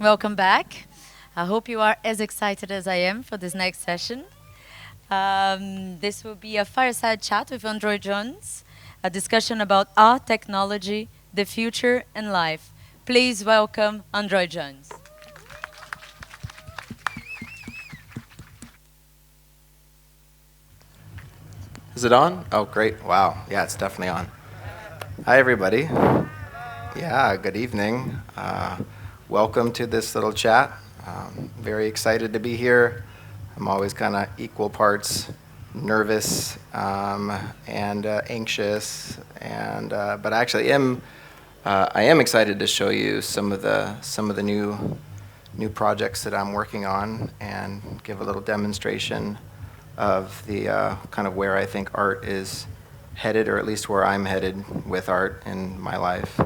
Welcome back. I hope you are as excited as I am for this next session. This will be a fireside chat with Android Jones, a discussion about art, technology, the future, and life. Please welcome Android Jones. Is it on? Oh, great. Wow. Yeah, it's definitely on. Hi, everybody. Yeah, good evening. Welcome to this little chat. Very excited to be here. I'm always kind of equal parts nervous and anxious, and but I am excited to show you some of the new projects that I'm working on and give a little demonstration of the kind of where I think art is headed, or at least where I'm headed with art in my life.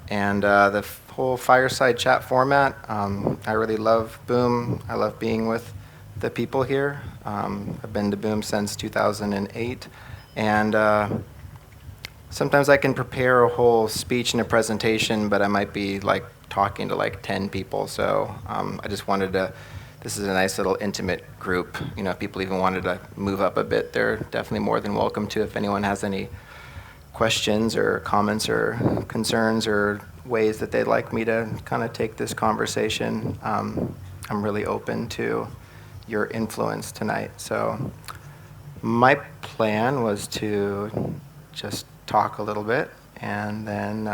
And the whole fireside chat format, I really love Boom. I love being with the people here. I've been to Boom since 2008, and sometimes I can prepare a whole speech and a presentation, but I might be like talking to like 10 people. So I just wanted to, this is a nice little intimate group. You know, if people even wanted to move up a bit, they're definitely more than welcome to. If anyone has any questions or comments or concerns or ways that they'd like me to kind of take this conversation, I'm really open to your influence tonight. So my plan was to just talk a little bit and then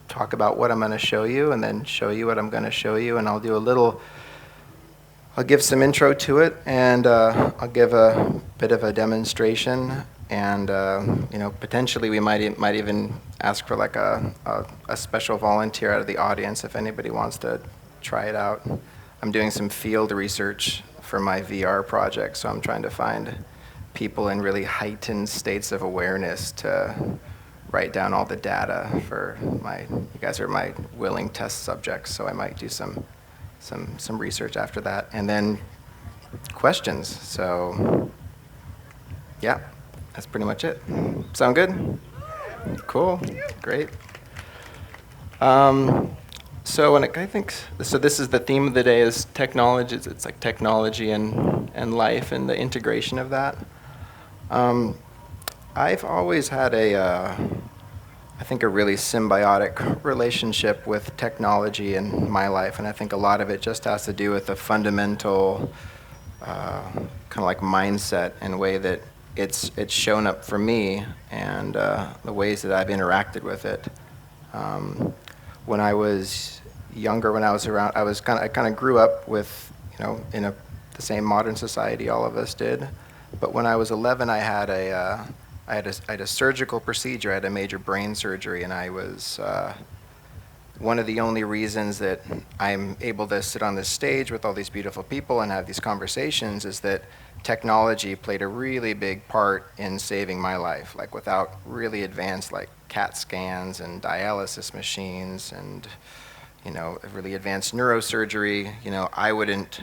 talk about what I'm going to show you, and then show you what I'm going to show you, and I'll give some intro to it, and I'll give a bit of a demonstration, and potentially we might even ask for like a special volunteer out of the audience if anybody wants to try it out. I'm doing some field research for my VR project, so I'm trying to find people in really heightened states of awareness to write down all the data for you guys are my willing test subjects, so I might do some research after that, and then questions. So yeah, that's pretty much it. Sound good? Cool, great. So this is the theme of the day, is technology. It's like technology and life and the integration of that. I've always had I think a really symbiotic relationship with technology in my life, and I think a lot of it just has to do with the fundamental kind of like mindset and way that it's shown up for me, and the ways that I've interacted with it. When I was younger, when I was around, I kind of grew up with, in the same modern society all of us did. But when I was 11, I had a surgical procedure. I had a major brain surgery, and I was one of the only reasons that I'm able to sit on this stage with all these beautiful people and have these conversations is that technology played a really big part in saving my life. Like, without really advanced like CAT scans and dialysis machines and really advanced neurosurgery, I wouldn't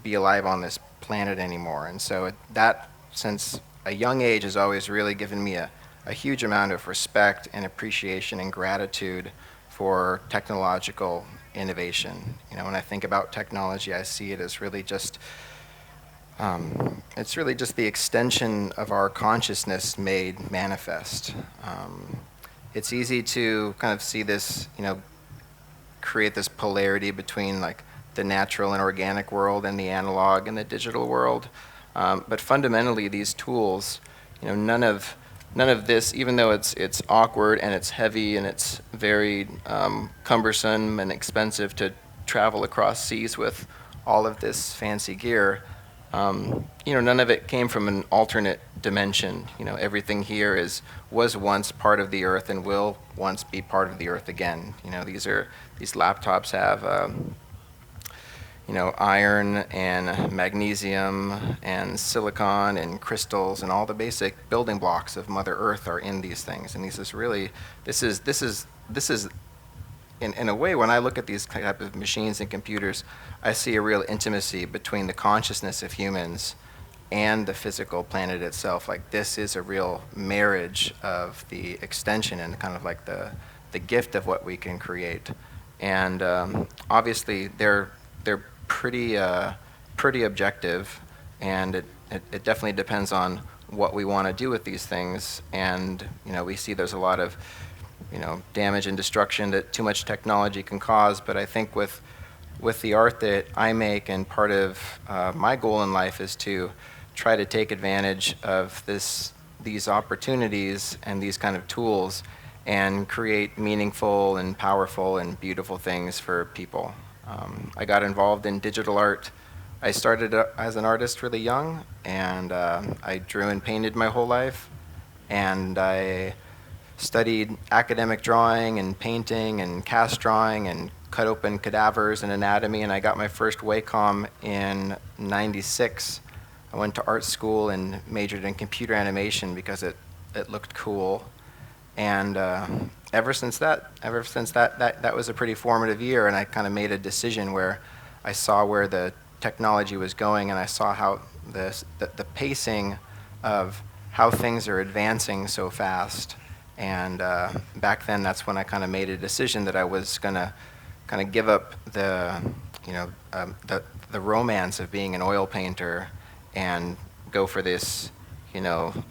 be alive on this planet anymore. And so that, since a young age, has always really given me a huge amount of respect and appreciation and gratitude for technological innovation. When I think about technology, I see it as really just it's really just the extension of our consciousness made manifest. It's easy to kind of see this, create this polarity between like the natural and organic world and the analog and the digital world. But fundamentally, these tools, none of this, even though it's awkward and it's heavy and it's very cumbersome and expensive to travel across seas with all of this fancy gear, none of it came from an alternate dimension. Everything here was once part of the Earth and will once be part of the Earth again. These laptops have iron and magnesium and silicon and crystals, and all the basic building blocks of Mother Earth are in these things. And this is in a way, when I look at these type of machines and computers, I see a real intimacy between the consciousness of humans and the physical planet itself. Like, this is a real marriage of the extension and kind of like the gift of what we can create. And obviously they're pretty objective, and it definitely depends on what we want to do with these things. And we see there's a lot of damage and destruction that too much technology can cause. But I think with the art that I make, and part of my goal in life is to try to take advantage of these opportunities and these kind of tools and create meaningful and powerful and beautiful things for people. I got involved in digital art. I started as an artist really young, and I drew and painted my whole life. And I studied academic drawing and painting and cast drawing and cut open cadavers and anatomy, and I got my first Wacom in '96. I went to art school and majored in computer animation because it looked cool. And ever since that was a pretty formative year, and I kind of made a decision where I saw where the technology was going, and I saw how the pacing of how things are advancing so fast. And back then, that's when I kind of made a decision that I was going to kind of give up the romance of being an oil painter and go for this,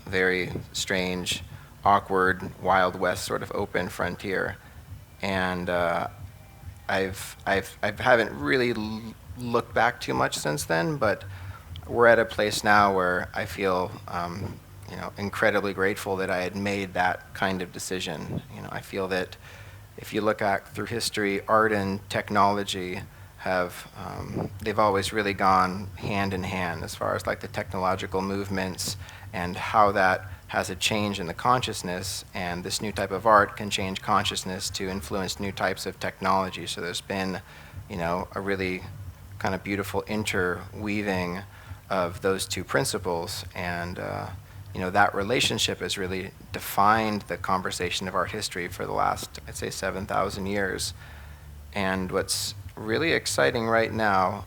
very strange, awkward, Wild West sort of open frontier. And I haven't really looked back too much since then, but we're at a place now where I feel incredibly grateful that I had made that kind of decision. I feel that if you look at through history, art and technology have they've always really gone hand in hand as far as like the technological movements and how that has a change in the consciousness, and this new type of art can change consciousness to influence new types of technology. So there's been, a really kind of beautiful interweaving of those two principles, and that relationship has really defined the conversation of art history for the last, I'd say, 7,000 years. And what's really exciting right now,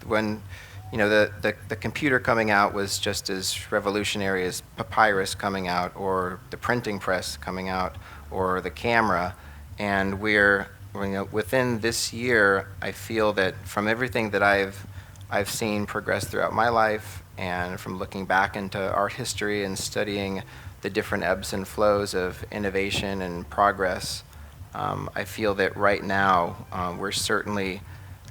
when the computer coming out was just as revolutionary as papyrus coming out, or the printing press coming out, or the camera. And we're within this year, I feel that from everything that I've seen progress throughout my life, and from looking back into art history and studying the different ebbs and flows of innovation and progress, I feel that right now we're certainly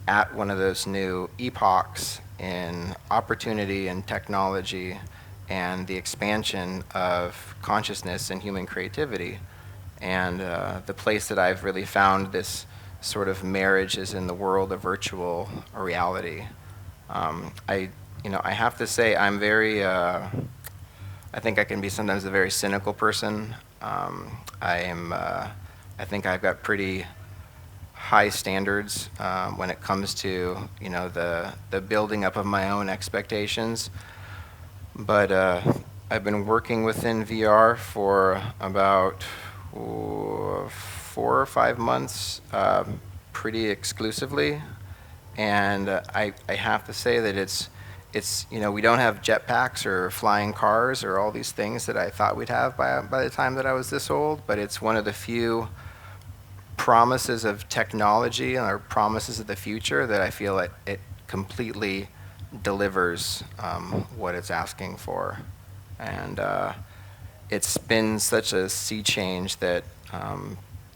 at one of those new epochs in opportunity and technology and the expansion of consciousness and human creativity. And the place that I've really found this sort of marriage is in the world of virtual reality. I have to say I'm very, I think I can be sometimes a very cynical person. I think I've got pretty high standards when it comes to the building up of my own expectations. But I've been working within VR for about 4 or 5 months, pretty exclusively, and I have to say that it's we don't have jetpacks or flying cars or all these things that I thought we'd have by the time that I was this old, but it's one of the few promises of technology or promises of the future that I feel it completely delivers what it's asking for. And it's been such a sea change that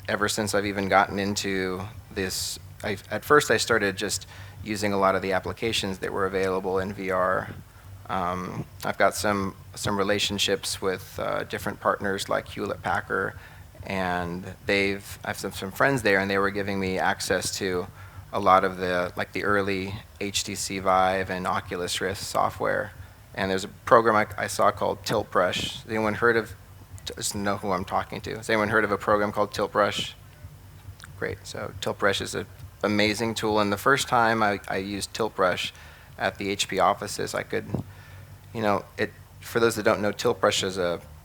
ever since I've even gotten into this, at first I started just using a lot of the applications that were available in VR. I've got some relationships with different partners like Hewlett-Packard, and I have some friends there, and they were giving me access to a lot of the early HTC Vive and Oculus Rift software. And there's a program I saw called Tilt Brush. Has anyone heard of? Just know who I'm talking to. Has anyone heard of a program called Tilt Brush? Great. So Tilt Brush is an amazing tool. And the first time I used Tilt Brush at the HP offices, I could, for those that don't know, Tilt Brush is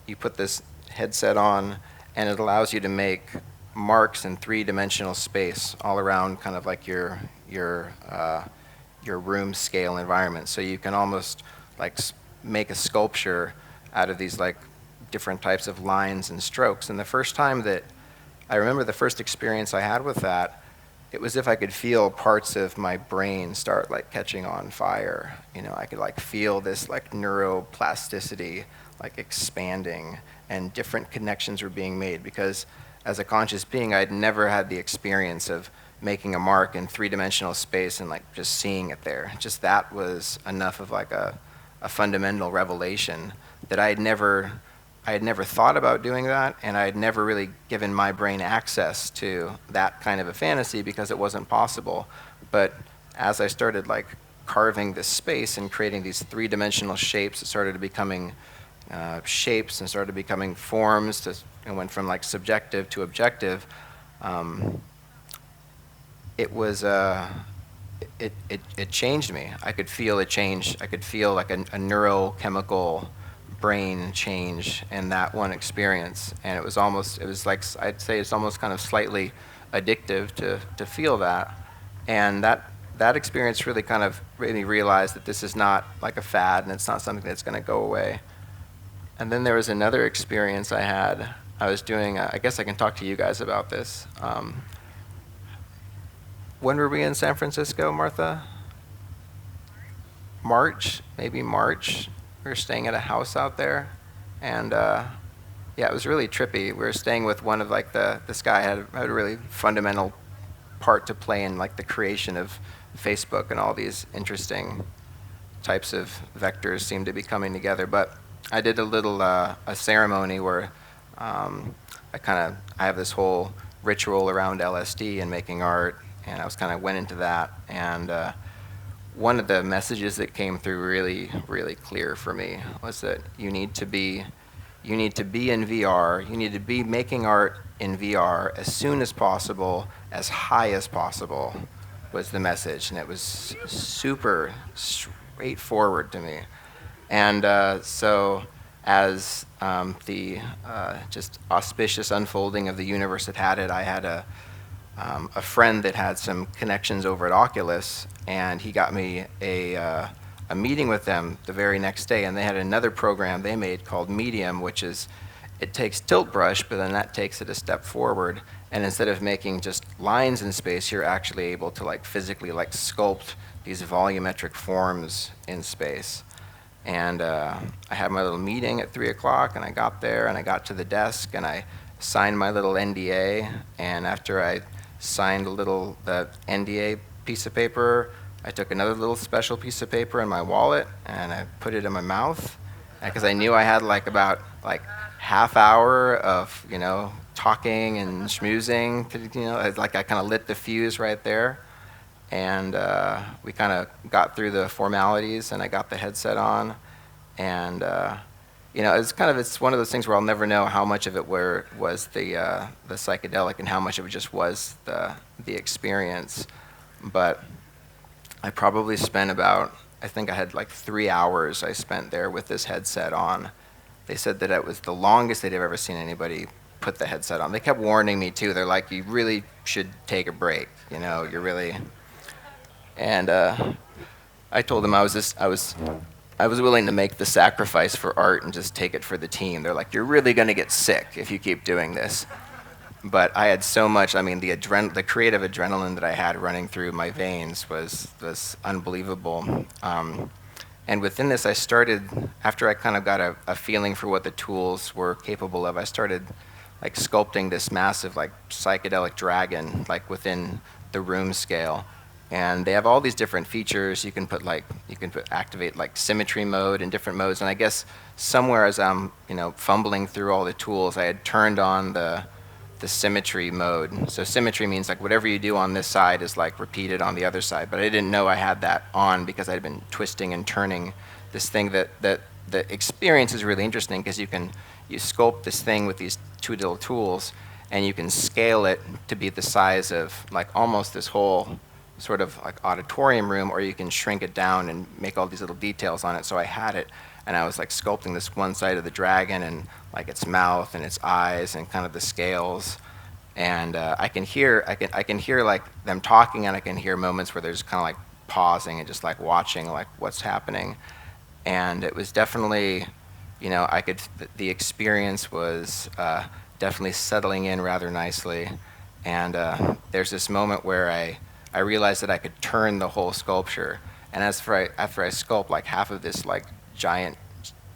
you put this headset on, and it allows you to make marks in three-dimensional space all around kind of like your room scale environment. So you can almost make a sculpture out of these different types of lines and strokes. And the first time that I remember the first experience I had with that, it was if I could feel parts of my brain start like catching on fire. You know, I could like feel this like neuroplasticity like expanding, and different connections were being made, because as a conscious being, I'd never had the experience of making a mark in three-dimensional space and like just seeing it there. Just that was enough of like a fundamental revelation that I had never thought about doing that, and I had never really given my brain access to that kind of a fantasy because it wasn't possible. But as I started like carving this space and creating these three-dimensional shapes, it started becoming shapes and started becoming forms, and went from like subjective to objective. It was it changed me. I could feel a change. I could feel like a neurochemical brain change in that one experience, and it was like, I'd say it's almost kind of slightly addictive to feel that. And that experience really kind of made me realize that this is not like a fad, and it's not something that's going to go away. And then there was another experience I had. I was doing, I guess I can talk to you guys about this. When were we in San Francisco, Martha? March, maybe March. We were staying at a house out there, and yeah, it was really trippy. We were staying with one of like this guy had a really fundamental part to play in like the creation of Facebook, and all these interesting types of vectors seemed to be coming together. But I did a little a ceremony where I have this whole ritual around LSD and making art, and I was kind of went into that, and one of the messages that came through really, really clear for me was that you need to be in VR, you need to be making art in VR as soon as possible, as high as possible, was the message, and it was super straightforward to me. And so as the just auspicious unfolding of the universe had it, I had a friend that had some connections over at Oculus, and he got me a meeting with them the very next day, and they had another program they made called Medium, which is, it takes tilt brush, but then that takes it a step forward, and instead of making just lines in space, you're actually able to like physically like sculpt these volumetric forms in space. And I had my little meeting at 3 o'clock, and I got there, and I got to the desk, and I signed my little NDA, and after I signed the NDA piece of paper, I took another little special piece of paper in my wallet, and I put it in my mouth, because I knew I had like about like half hour of, you know, talking and schmoozing, you know, I kind of lit the fuse right there. And we kind of got through the formalities, and I got the headset on, and you know, it's one of those things where I'll never know how much of it was the psychedelic and how much of it just was the experience. But I probably spent I think I had like 3 hours I spent there with this headset on. They said that it was the longest they'd ever seen anybody put the headset on. They kept warning me too. They're like, you really should take a break. You know, you're really. And I told them I was willing to make the sacrifice for art and just take it for the team. They're like, you're really going to get sick if you keep doing this. But I had so much. I mean, the creative adrenaline that I had running through my veins was unbelievable. And within this, I started, after I kind of got a feeling for what the tools were capable of, I started like sculpting this massive like psychedelic dragon like within the room scale. And they have all these different features. You can activate like symmetry mode and different modes. And I guess somewhere as I'm, you know, fumbling through all the tools, I had turned on the symmetry mode. So symmetry means like whatever you do on this side is like repeated on the other side. But I didn't know I had that on because I'd been twisting and turning this thing. That the experience is really interesting because you sculpt this thing with these two little tools, and you can scale it to be the size of like almost this whole sort of like auditorium room, or you can shrink it down and make all these little details on it. So I had it, and I was like sculpting this one side of the dragon and like its mouth and its eyes and kind of the scales. And I can hear like them talking, and I can hear moments where there's kind of like pausing and just like watching like what's happening. And it was definitely, you know, the experience was definitely settling in rather nicely. And there's this moment where I realized that I could turn the whole sculpture. And after I sculpt like half of this like giant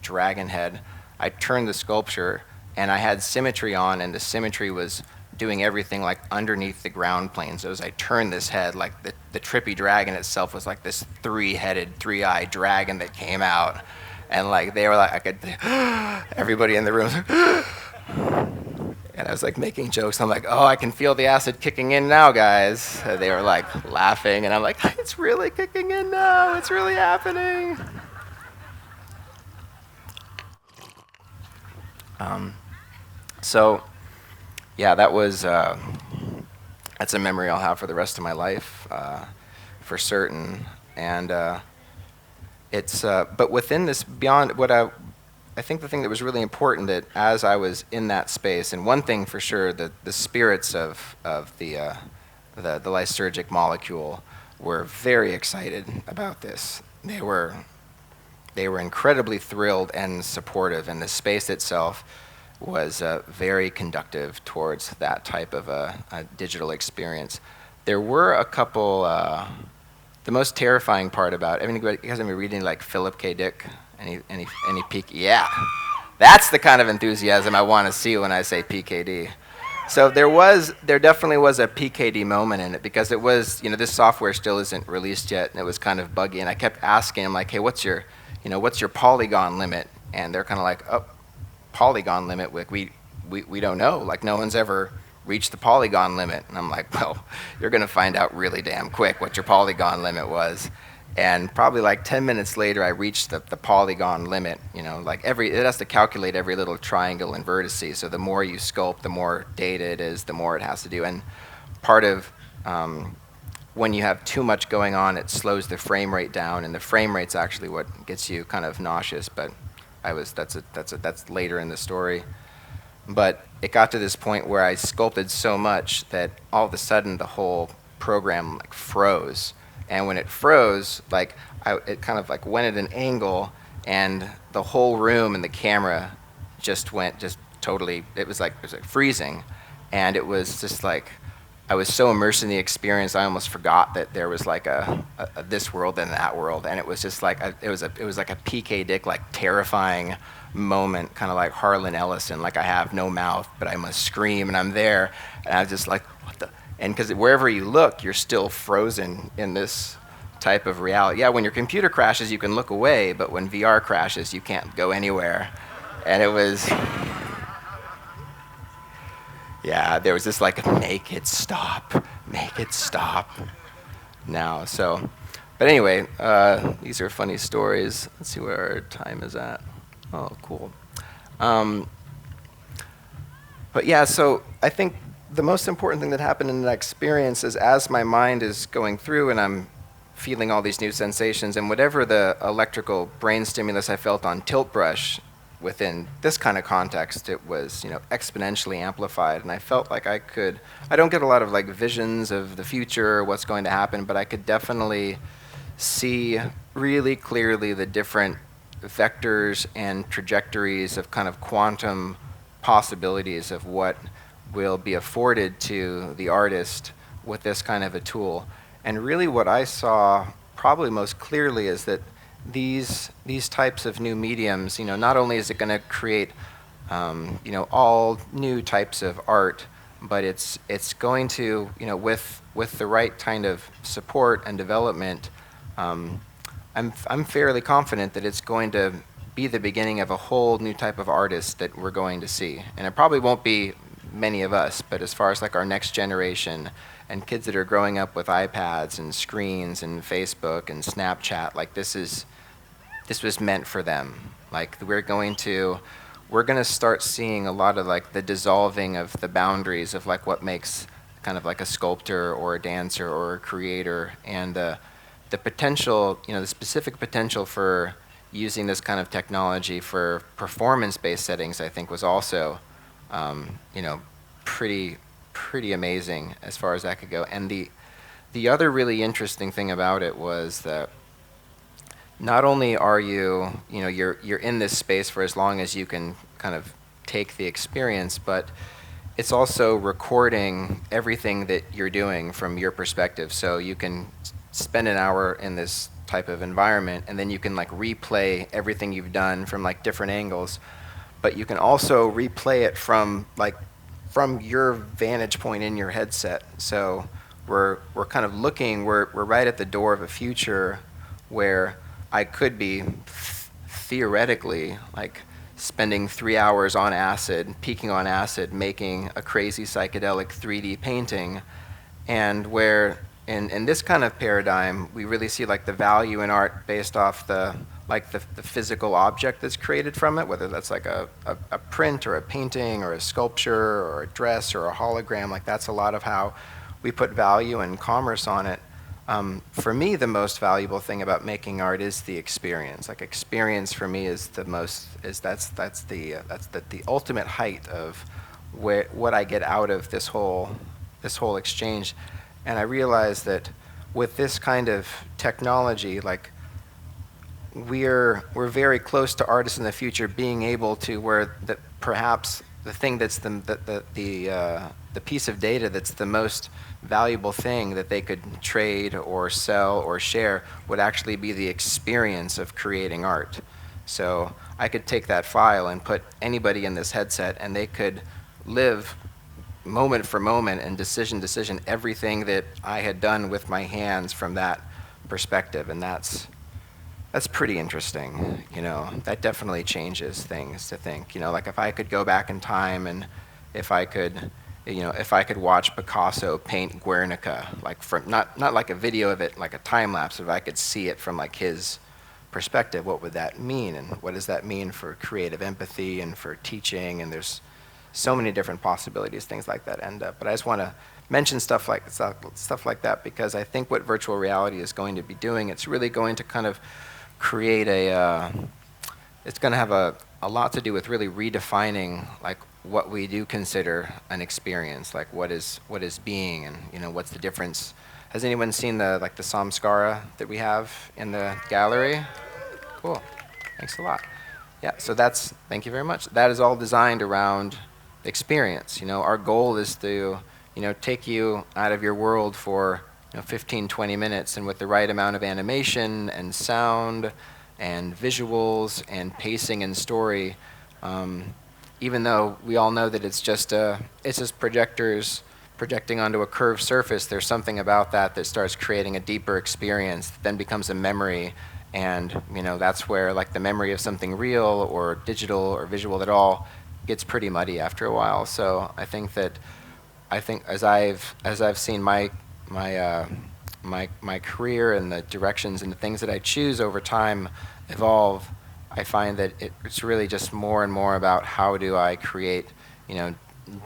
dragon head, I turned the sculpture and I had symmetry on, and the symmetry was doing everything like underneath the ground plane. So as I turned this head, like the trippy dragon itself was like this three-headed, three-eyed dragon that came out. And like they were like, I could, everybody in the room was like, and I was like making jokes. I'm like, oh, I can feel the acid kicking in now, guys. They were like laughing, and I'm like, it's really kicking in now. It's really happening. So, yeah, that's a memory I'll have for the rest of my life, for certain. And but within this, beyond what I think the thing that was really important that as I was in that space, and one thing for sure, the spirits of the lysergic molecule were very excited about this. They were incredibly thrilled and supportive, and the space itself was very conductive towards that type of a digital experience. There were a couple. The most terrifying part about, I mean, you guys have been reading like Philip K. Dick? Any peak? Yeah, that's the kind of enthusiasm I want to see when I say PKD. So there definitely was a PKD moment in it, because it was, this software still isn't released yet, and it was kind of buggy, and I kept asking them like, hey, what's your polygon limit? And they're kind of like, oh, polygon limit, we don't know, like no one's ever reached the polygon limit. And I'm like, well, you're going to find out really damn quick what your polygon limit was. And probably like 10 minutes later, I reached the polygon limit. Like it has to calculate every little triangle and vertices. So the more you sculpt, the more data it is, the more it has to do. And part of when you have too much going on, it slows the frame rate down, and the frame rate's actually what gets you kind of nauseous. But that's later in the story. But it got to this point where I sculpted so much that all of a sudden the whole program like froze. And when it froze, like it kind of like went at an angle, and the whole room and the camera just totally. It was like freezing, and it was just like I was so immersed in the experience, I almost forgot that there was like a this world and that world, and it was just like it was like a PK Dick like terrifying moment, kind of like Harlan Ellison, like I have no mouth but I must scream, and I'm there, and I was just like, what the. And because wherever you look, you're still frozen in this type of reality. Yeah, when your computer crashes, you can look away, but when VR crashes, you can't go anywhere. And it was, yeah, there was this like, make it stop now. So, but anyway, these are funny stories. Let's see where our time is at. Oh, cool. But yeah, so I think the most important thing that happened in that experience is as my mind is going through and I'm feeling all these new sensations, and whatever the electrical brain stimulus I felt on tilt brush within this kind of context, it was exponentially amplified, and I felt like I don't get a lot of like visions of the future or what's going to happen, but I could definitely see really clearly the different vectors and trajectories of kind of quantum possibilities of what will be afforded to the artist with this kind of a tool. And really what I saw probably most clearly is that these types of new mediums, not only is it going to create all new types of art, but it's going to, with the right kind of support and development, I'm fairly confident that it's going to be the beginning of a whole new type of artist that we're going to see. And it probably won't be many of us, but as far as like our next generation and kids that are growing up with iPads and screens and Facebook and Snapchat, like this was meant for them. Like we're going to start seeing a lot of like the dissolving of the boundaries of like what makes kind of like a sculptor or a dancer or a creator, and the potential, the specific potential for using this kind of technology for performance-based settings, I think was also pretty amazing as far as that could go. And the other really interesting thing about it was that not only are you're in this space for as long as you can kind of take the experience, but it's also recording everything that you're doing from your perspective. So you can spend an hour in this type of environment, and then you can like replay everything you've done from like different angles. But you can also replay it from your vantage point in your headset. So we're kind of looking. We're right at the door of a future where I could be theoretically like spending 3 hours on acid, peaking on acid, making a crazy psychedelic 3D painting, and where in this kind of paradigm, we really see like the value in art based off the physical object that's created from it, whether that's like a print or a painting or a sculpture or a dress or a hologram. Like that's a lot of how we put value and commerce on it. For me, the most valuable thing about making art is the experience. Like experience for me is the ultimate height of what I get out of this whole exchange. And I realized that with this kind of technology, like we're very close to artists in the future being able to where that perhaps the thing that's the piece of data that's the most valuable thing that they could trade or sell or share would actually be the experience of creating art. So I could take that file and put anybody in this headset, and they could live moment for moment and decision everything that I had done with my hands from that perspective. And that's pretty interesting. That definitely changes things to think. Like if I could go back in time, and if I could watch Picasso paint Guernica, like from not like a video of it, like a time lapse, if I could see it from like his perspective, what would that mean? And what does that mean for creative empathy and for teaching? And there's so many different possibilities things like that end up. But I just want to mention stuff like that because I think what virtual reality is going to be doing, it's really going to kind of create it's going to have a lot to do with really redefining like what we do consider an experience, like what is being, and what's the difference. Has anyone seen the Samcara that we have in the gallery? Cool, thanks a lot. Yeah, so thank you very much. That is all designed around experience. Our goal is to take you out of your world for 15, 20 minutes, and with the right amount of animation and sound and visuals and pacing and story, even though we all know that it's just projectors projecting onto a curved surface, there's something about that starts creating a deeper experience that then becomes a memory. And that's where like the memory of something real or digital or visual at all gets pretty muddy after a while. So I think as I've seen my career and the directions and the things that I choose over time evolve, I find that it's really just more and more about how do I create,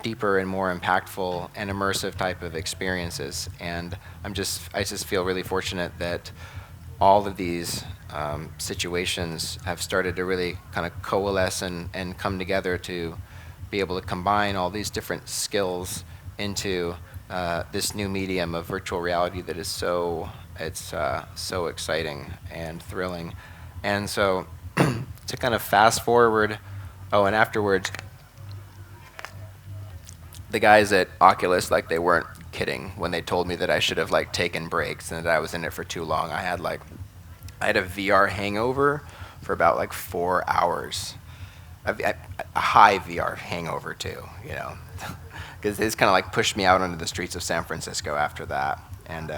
deeper and more impactful and immersive type of experiences. And I just feel really fortunate that all of these situations have started to really kind of coalesce and come together to be able to combine all these different skills into this new medium of virtual reality that is so exciting and thrilling. And so to kind of fast forward, and afterwards, the guys at Oculus, like they weren't kidding when they told me that I should have like taken breaks and that I was in it for too long. I had a VR hangover for about like 4 hours. A high VR hangover too, because this kind of like pushed me out onto the streets of San Francisco after that. And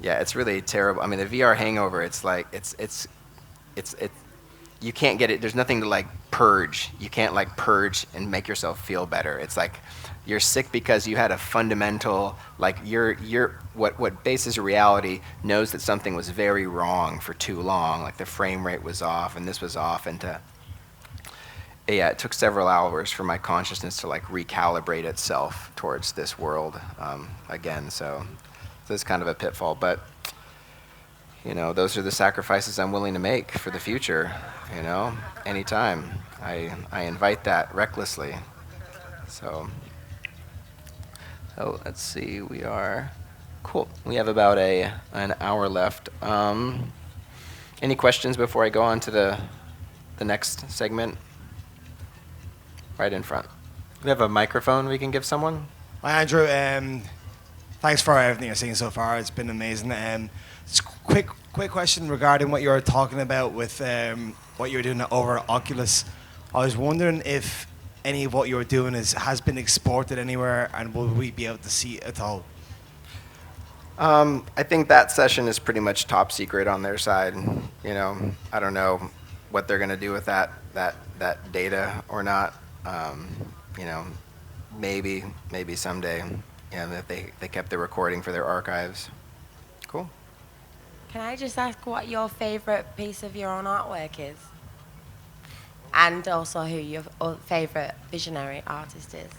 it's really terrible. I mean, the VR hangover, it's like you can't get it. There's nothing to like purge. You can't like purge and make yourself feel better. It's like you're sick because you had a fundamental, like what bases reality knows that something was very wrong for too long. Like the frame rate was off and this was off, and it took several hours for my consciousness to like recalibrate itself towards this world again. So it's kind of a pitfall, but those are the sacrifices I'm willing to make for the future. Anytime. I invite that recklessly. So let's see. We are cool. We have about an hour left. Any questions before I go on to the the next segment, right in front. We have a microphone we can give someone. Hi, Andrew. Thanks for everything you've seen so far. It's been amazing. Just quick question regarding what you were talking about with what you were doing over at Oculus. I was wondering if any of what you were doing has been exported anywhere, and will we be able to see it at all? I think that session is pretty much top secret on their side. You know, I don't know what they're going to do with that data or not. You know, maybe someday. Yeah, that they kept the recording for their archives. Cool. Can I just ask what your favorite piece of your own artwork is? And also who your favorite visionary artist is?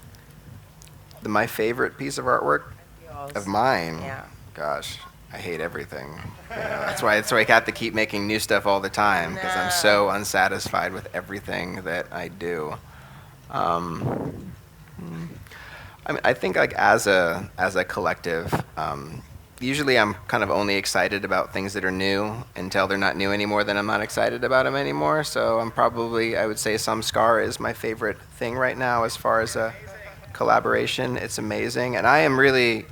My favorite piece of artwork Yours. of mine. Yeah. Gosh, I hate everything. You know, that's why I have to keep making new stuff all the time because I'm so unsatisfied with everything that I do. I mean, I think like as a collective, usually I'm kind of only excited about things that are new until they're not new anymore. Then I'm not excited about them anymore. So I would say Samcara is my favorite thing right now as far as a collaboration. It's amazing, and I am really,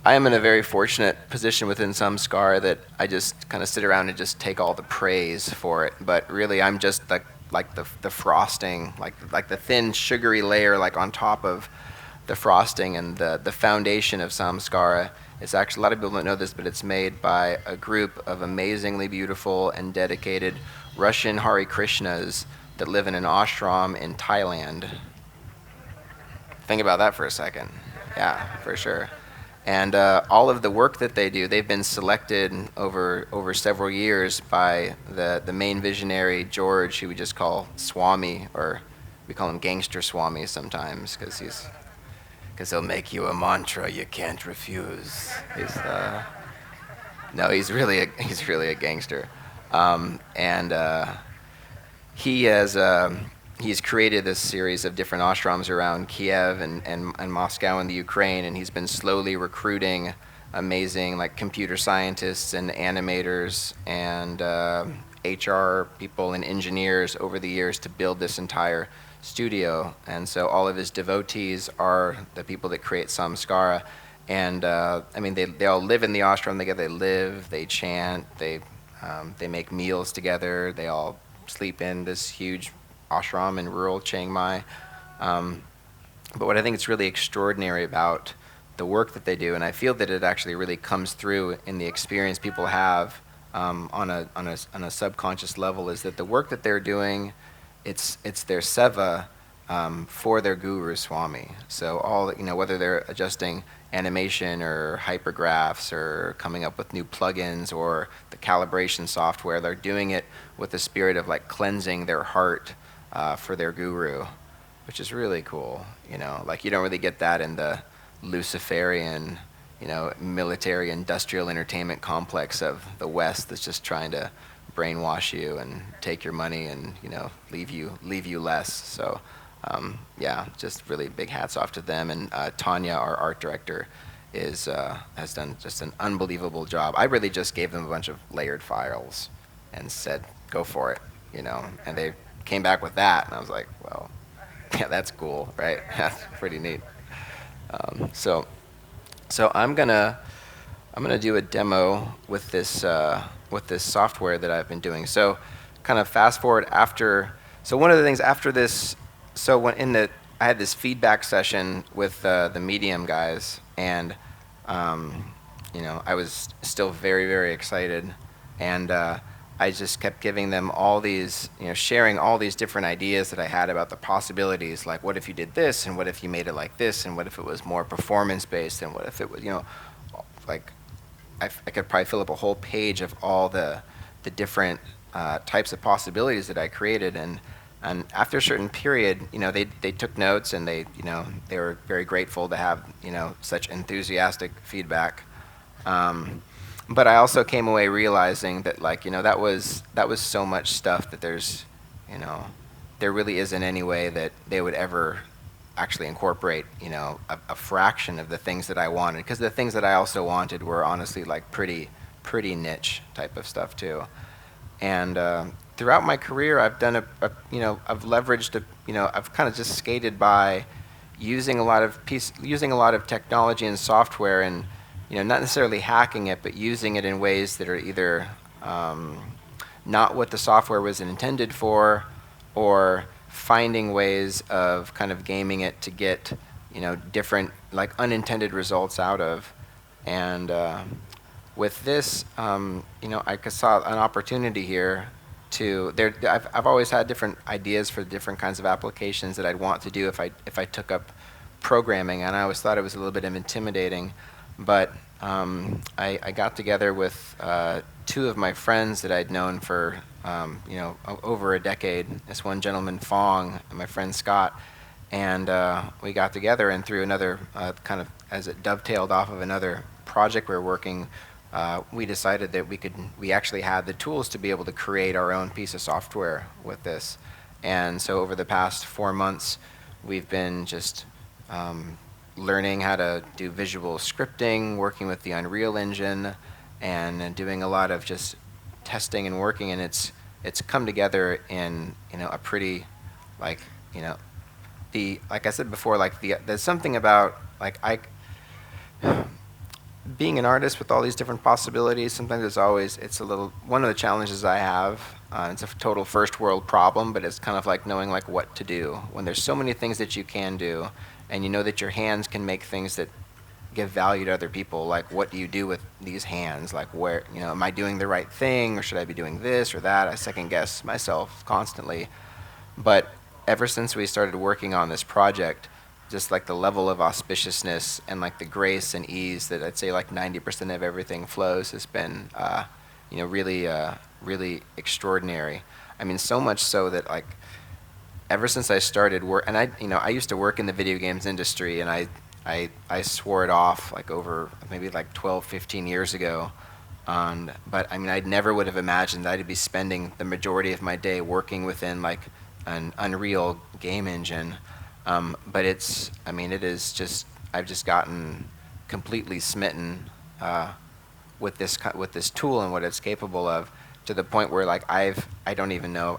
I am in a very fortunate position within Samcara that I just kind of sit around and just take all the praise for it. But really, I'm just like the frosting, like the thin sugary layer like on top of the frosting, and the foundation of Samskara. It's actually, a lot of people don't know this, but it's made by a group of amazingly beautiful and dedicated Russian Hare Krishnas that live in an ashram in Thailand. Think about that for a second. Yeah, for sure. And all of the work that they do, they've been selected over several years by the main visionary, George, who we just call Swami, or we call him Gangster Swami sometimes, because he'll make you a mantra you can't refuse. He's really a gangster, and he's created this series of different ashrams around Kiev and Moscow and the Ukraine, and he's been slowly recruiting amazing like computer scientists and animators and HR people and engineers over the years to build this entire studio. And so all of his devotees are the people that create Samskara, and I mean they all live in the ashram together. They live, they chant, they make meals together. They all sleep in this huge ashram in rural Chiang Mai. But what I think is really extraordinary about the work that they do, and I feel that it actually really comes through in the experience people have on a subconscious level, is that the work that they're doing, it's their seva for their guru Swami. So all, whether they're adjusting animation or hypergraphs or coming up with new plugins or the calibration software, they're doing it with the spirit of like cleansing their heart for their guru, which is really cool. Like you don't really get that in the Luciferian, military industrial entertainment complex of the West that's just trying to brainwash you and take your money and leave you less. So yeah, just really big hats off to them. And Tanya, our art director, has done just an unbelievable job. I really just gave them a bunch of layered files and said, go for it, and they came back with that, and I was like, well, yeah, that's cool, right? That's pretty neat. So I'm gonna do a demo with this software that I've been doing. So kind of fast forward after. So one of the things after this. So I had this feedback session with the Medium guys, and I was still very, very excited, and I just kept giving them all these, sharing all these different ideas that I had about the possibilities, like what if you did this, and what if you made it like this, and what if it was more performance-based, and what if it was, like I could probably fill up a whole page of all the different types of possibilities that I created, and after a certain period, they took notes, and they were very grateful to have such enthusiastic feedback. But I also came away realizing that that was so much stuff that there really isn't any way that they would ever actually incorporate a fraction of the things that I wanted, because the things that I also wanted were honestly like pretty niche type of stuff too. And throughout my career, I've done I've leveraged I've kind of just skated by using using a lot of technology and software, and not necessarily hacking it, but using it in ways that are either not what the software was intended for, or finding ways of kind of gaming it to get different, like, unintended results out of. And with this, I saw an opportunity here to there. I've always had different ideas for different kinds of applications that I'd want to do if I took up programming, and I always thought it was a little bit intimidating. But I got together with two of my friends that I'd known for over a decade. This one gentleman, Fong, and my friend Scott, and we got together, and through another kind of, as it dovetailed off of another project we were working, we decided that we actually had the tools to be able to create our own piece of software with this. And so over the past 4 months, we've been just learning how to do visual scripting, working with the Unreal Engine, and doing a lot of just testing and working, and it's come together in a pretty, like, like I said before, like there's something about, like, being an artist with all these different possibilities. Sometimes it's a little, one of the challenges I have, it's a total first world problem, but it's kind of like knowing, like, what to do when there's so many things that you can do, and you know that your hands can make things that give value to other people. Like, what do you do with these hands? Like, where, am I doing the right thing, or should I be doing this or that? I second guess myself constantly. But ever since we started working on this project, just like the level of auspiciousness and like the grace and ease that I'd say like 90% of everything flows has been, really extraordinary. I mean, so much so that, like, ever since I started work, and I used to work in the video games industry, and I swore it off like over maybe like 12, 15 years ago. But I mean, I never would have imagined that I'd be spending the majority of my day working within like an Unreal game engine. But it is just, I've just gotten completely smitten with this tool and what it's capable of, to the point where, like, I don't even know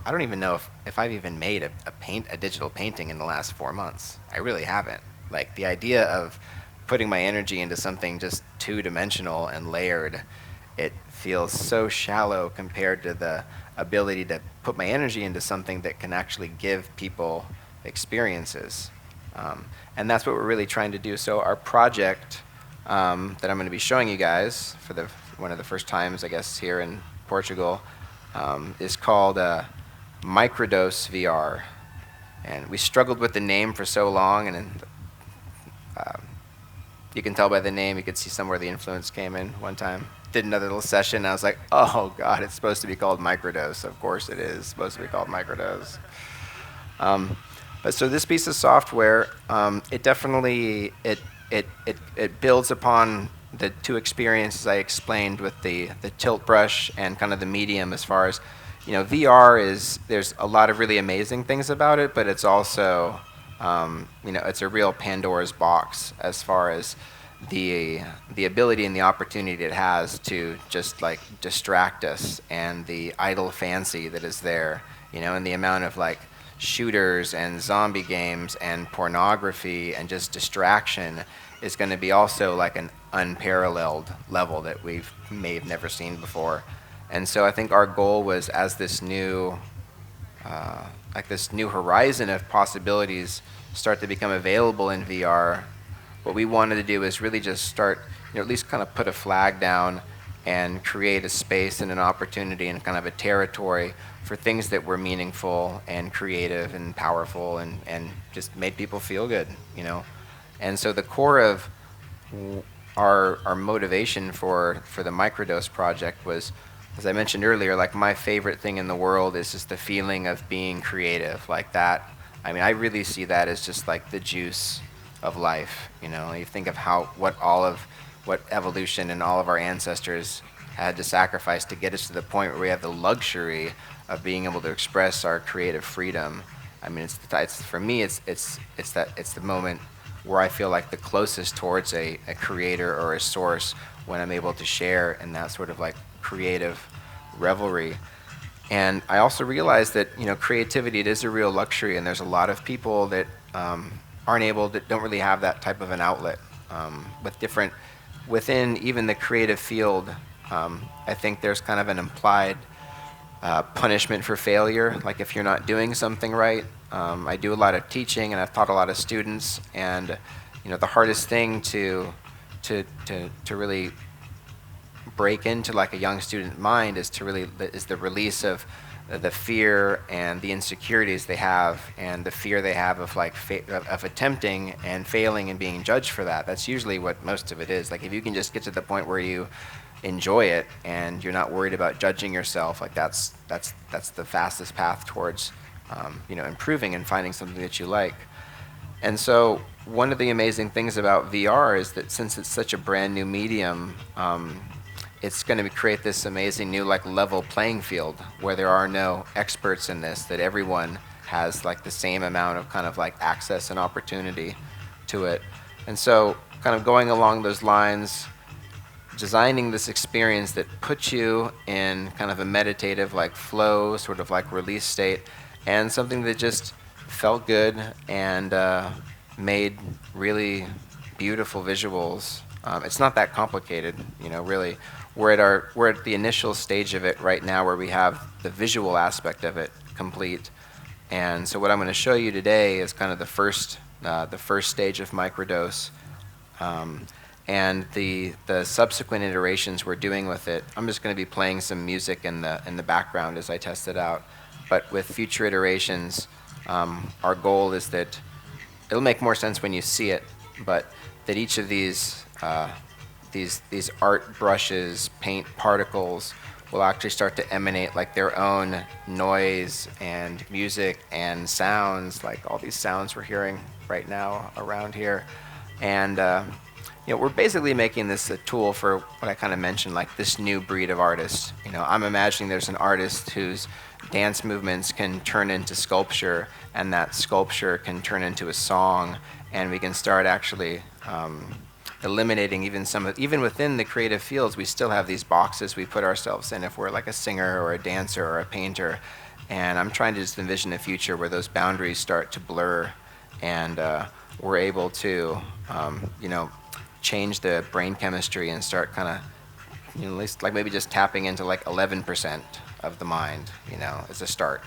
if I've even made a digital painting in the last 4 months. I really haven't. Like, the idea of putting my energy into something just two-dimensional and layered, it feels so shallow compared to the ability to put my energy into something that can actually give people experiences. And that's what we're really trying to do. So our project that I'm going to be showing you guys for one of the first times, I guess, here in Portugal, is called Microdose VR. And we struggled with the name for so long, and you can tell by the name, you could see somewhere the influence came in one time. Did another little session, and I was like, oh God, it's supposed to be called Microdose. Of course it is supposed to be called Microdose. But so this piece of software, it definitely, it builds upon the two experiences I explained with the tilt brush and kind of the medium, as far as, VR is, there's a lot of really amazing things about it, but it's also, it's a real Pandora's box as far as the ability and the opportunity it has to just like distract us, and the idle fancy that is there, and the amount of like shooters and zombie games and pornography and just distraction is going to be also like an unparalleled level that may have never seen before. And so I think our goal was, as this new horizon of possibilities start to become available in VR, what we wanted to do is really just start, at least kind of put a flag down and create a space and an opportunity and kind of a territory for things that were meaningful and creative and powerful and just made people feel good, And so the core of our motivation for the Microdose project was, as I mentioned earlier, like, my favorite thing in the world is just the feeling of being creative like that. I mean, I really see that as just like the juice of life, You think of what evolution and all of our ancestors had to sacrifice to get us to the point where we have the luxury of being able to express our creative freedom. I mean, it's for me, it's the moment where I feel like the closest towards a creator or a source, when I'm able to share in that sort of like creative revelry. And I also realized that creativity, it is a real luxury, and there's a lot of people that that don't really have that type of an outlet. Within even the creative field, I think there's kind of an implied punishment for failure. Like if you're not doing something right, I do a lot of teaching, and I've taught a lot of students, and the hardest thing to really break into like a young student mind is the release of the fear and the insecurities they have, and the fear they have of of attempting and failing and being judged for that. That's usually what most of it is. Like if you can just get to the point where you enjoy it and you're not worried about judging yourself, like that's the fastest path towards improving and finding something that you like. And so one of the amazing things about VR is that since it's such a brand new medium, it's going to create this amazing new level playing field where there are no experts in this, that everyone has the same amount of kind of access and opportunity to it. And so kind of going along those lines, designing this experience that puts you in kind of a meditative flow, sort of release state, and something that just felt good and made really beautiful visuals. It's not that complicated, really. We're at the initial stage of it right now where we have the visual aspect of it complete. And so what I'm going to show you today is kind of the first stage of microdose. And the subsequent iterations we're doing with it, I'm just going to be playing some music in the background as I test it out. But with future iterations, our goal is that it'll make more sense when you see it, but that each of these art brushes, paint particles, will actually start to emanate their own noise and music and sounds, like all these sounds we're hearing right now around here. And we're basically making this a tool for what I kind of mentioned, this new breed of artist. I'm imagining there's an artist whose dance movements can turn into sculpture, and that sculpture can turn into a song, and we can start actually eliminating even within the creative fields, we still have these boxes we put ourselves in if we're a singer or a dancer or a painter. And I'm trying to just envision a future where those boundaries start to blur, and we're able to change the brain chemistry and start kind of at least maybe just tapping into 11% of the mind, as a start,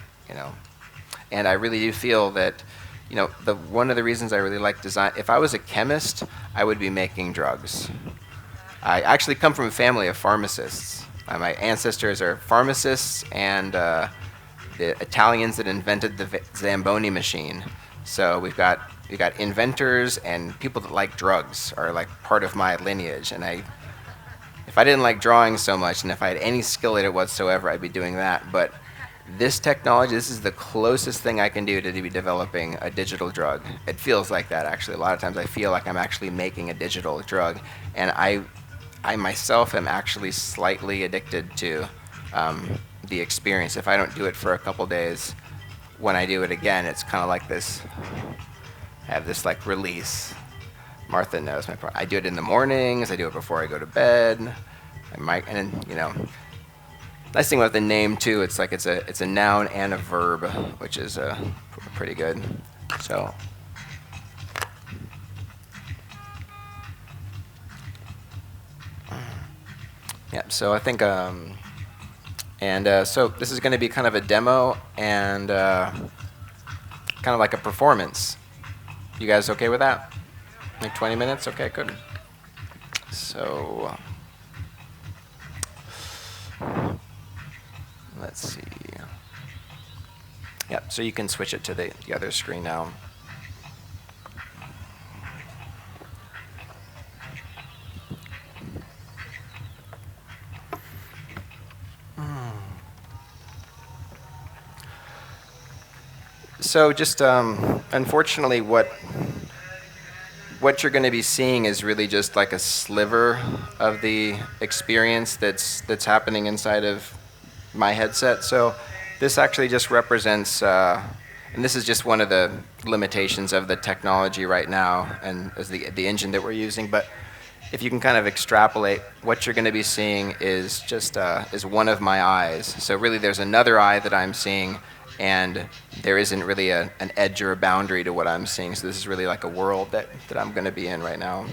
And I really do feel that one of the reasons I really like design, if I was a chemist, I would be making drugs. I actually come from a family of pharmacists. My ancestors are pharmacists, and the Italians that invented the Zamboni machine. So we've got inventors and people that like drugs are part of my lineage. And if I didn't like drawing so much, and if I had any skill at it whatsoever, I'd be doing that. But this technology, this is the closest thing I can do to be developing a digital drug. It feels like that, actually. A lot of times I feel like I'm actually making a digital drug. And I myself am actually slightly addicted to the experience. If I don't do it for a couple days, when I do it again, it's kind of like this, I have this release. Martha knows my part. I do it in the mornings, I do it before I go to bed. And then, nice thing about the name too, it's a noun and a verb, which is pretty good. So, yeah. So I think, so this is going to be kind of a demo and kind of like a performance. You guys okay with that? 20 minutes? Okay, good. So. Let's see. Yep, so you can switch it to the other screen now. So just unfortunately what you're going to be seeing is really just a sliver of the experience that's happening inside of my headset. So this actually just represents, and this is just one of the limitations of the technology right now, and as the engine that we're using. But if you can kind of extrapolate, what you're going to be seeing is just is one of my eyes. So really, there's another eye that I'm seeing, and there isn't really an edge or a boundary to what I'm seeing. So this is really like a world that I'm going to be in right now.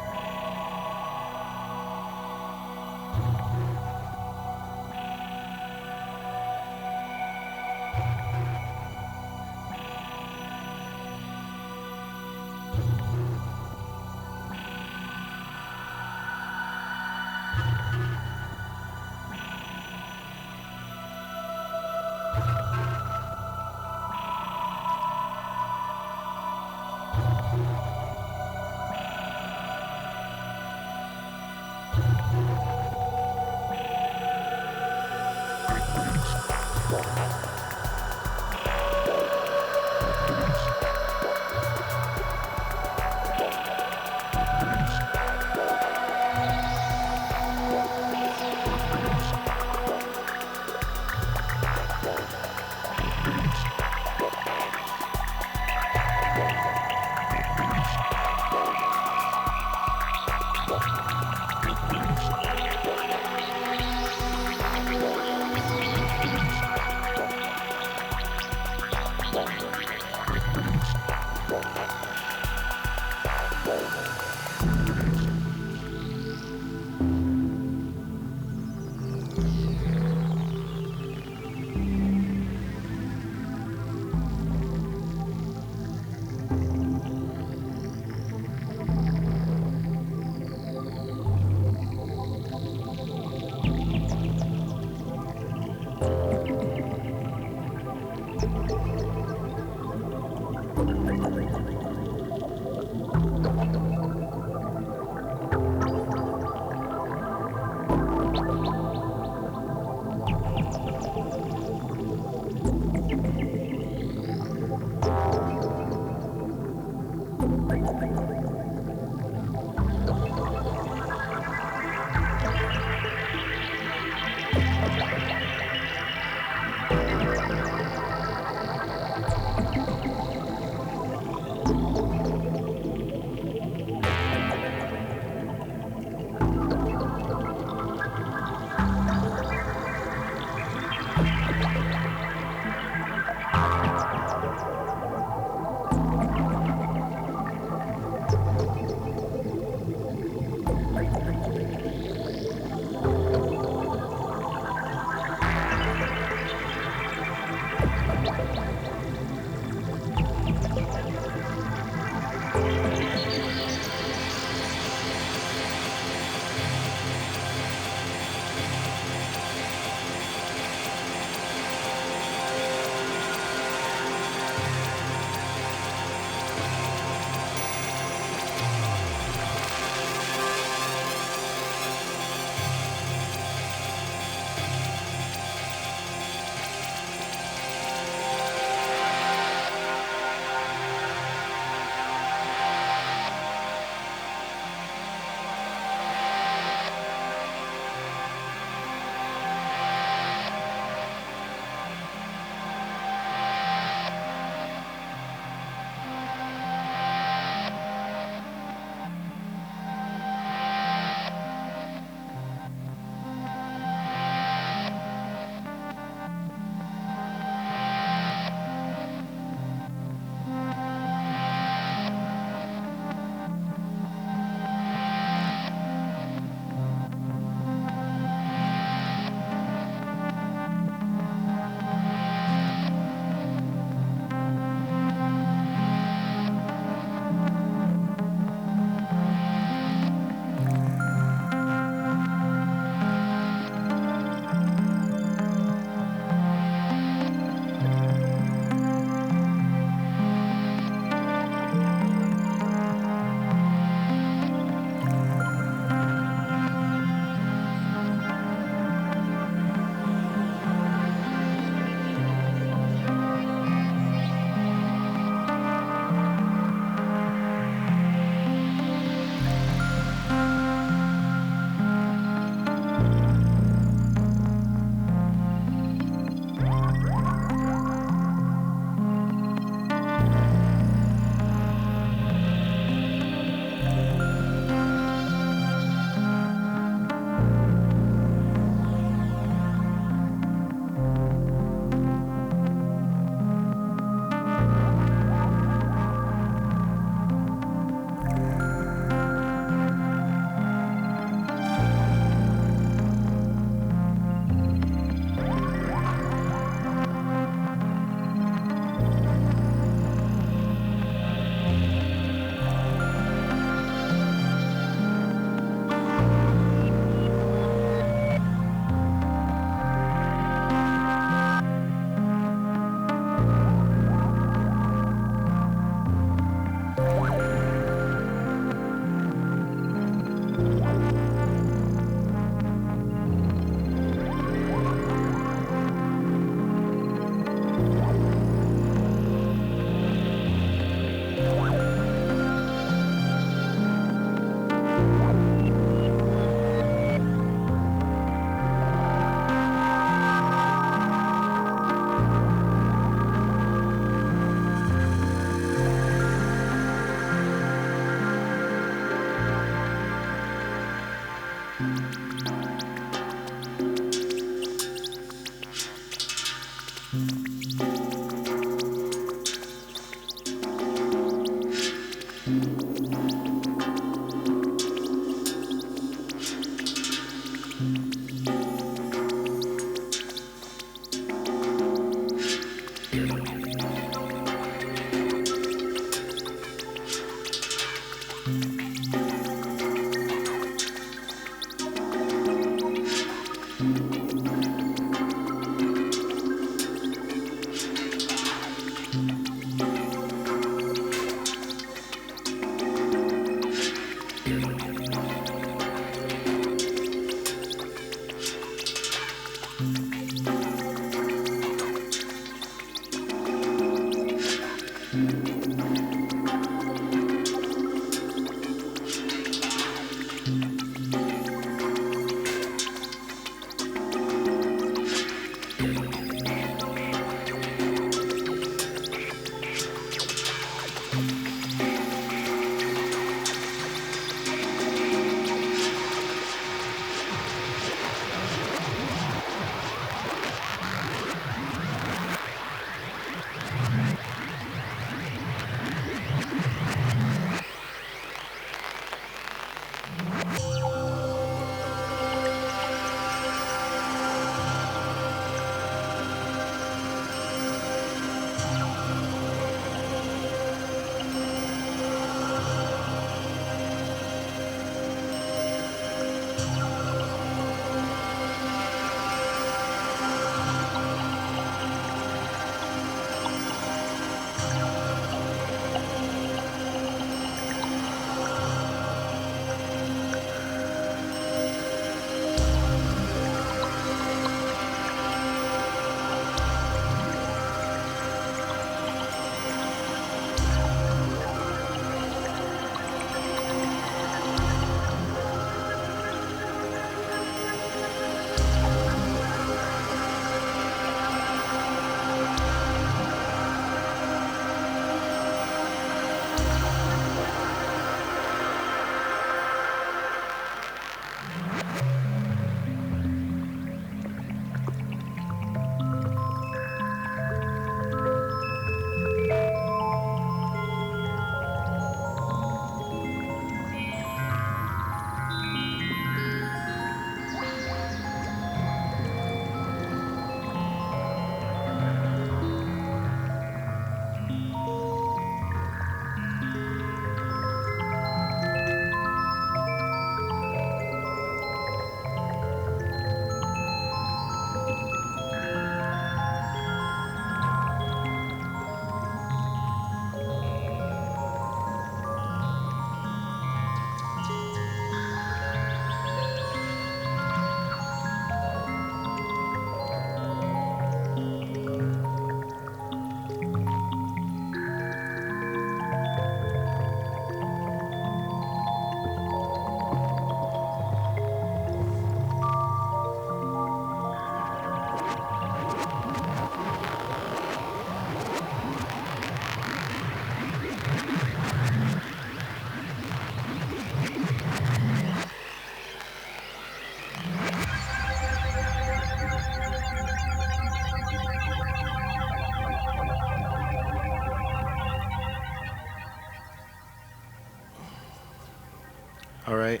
All right.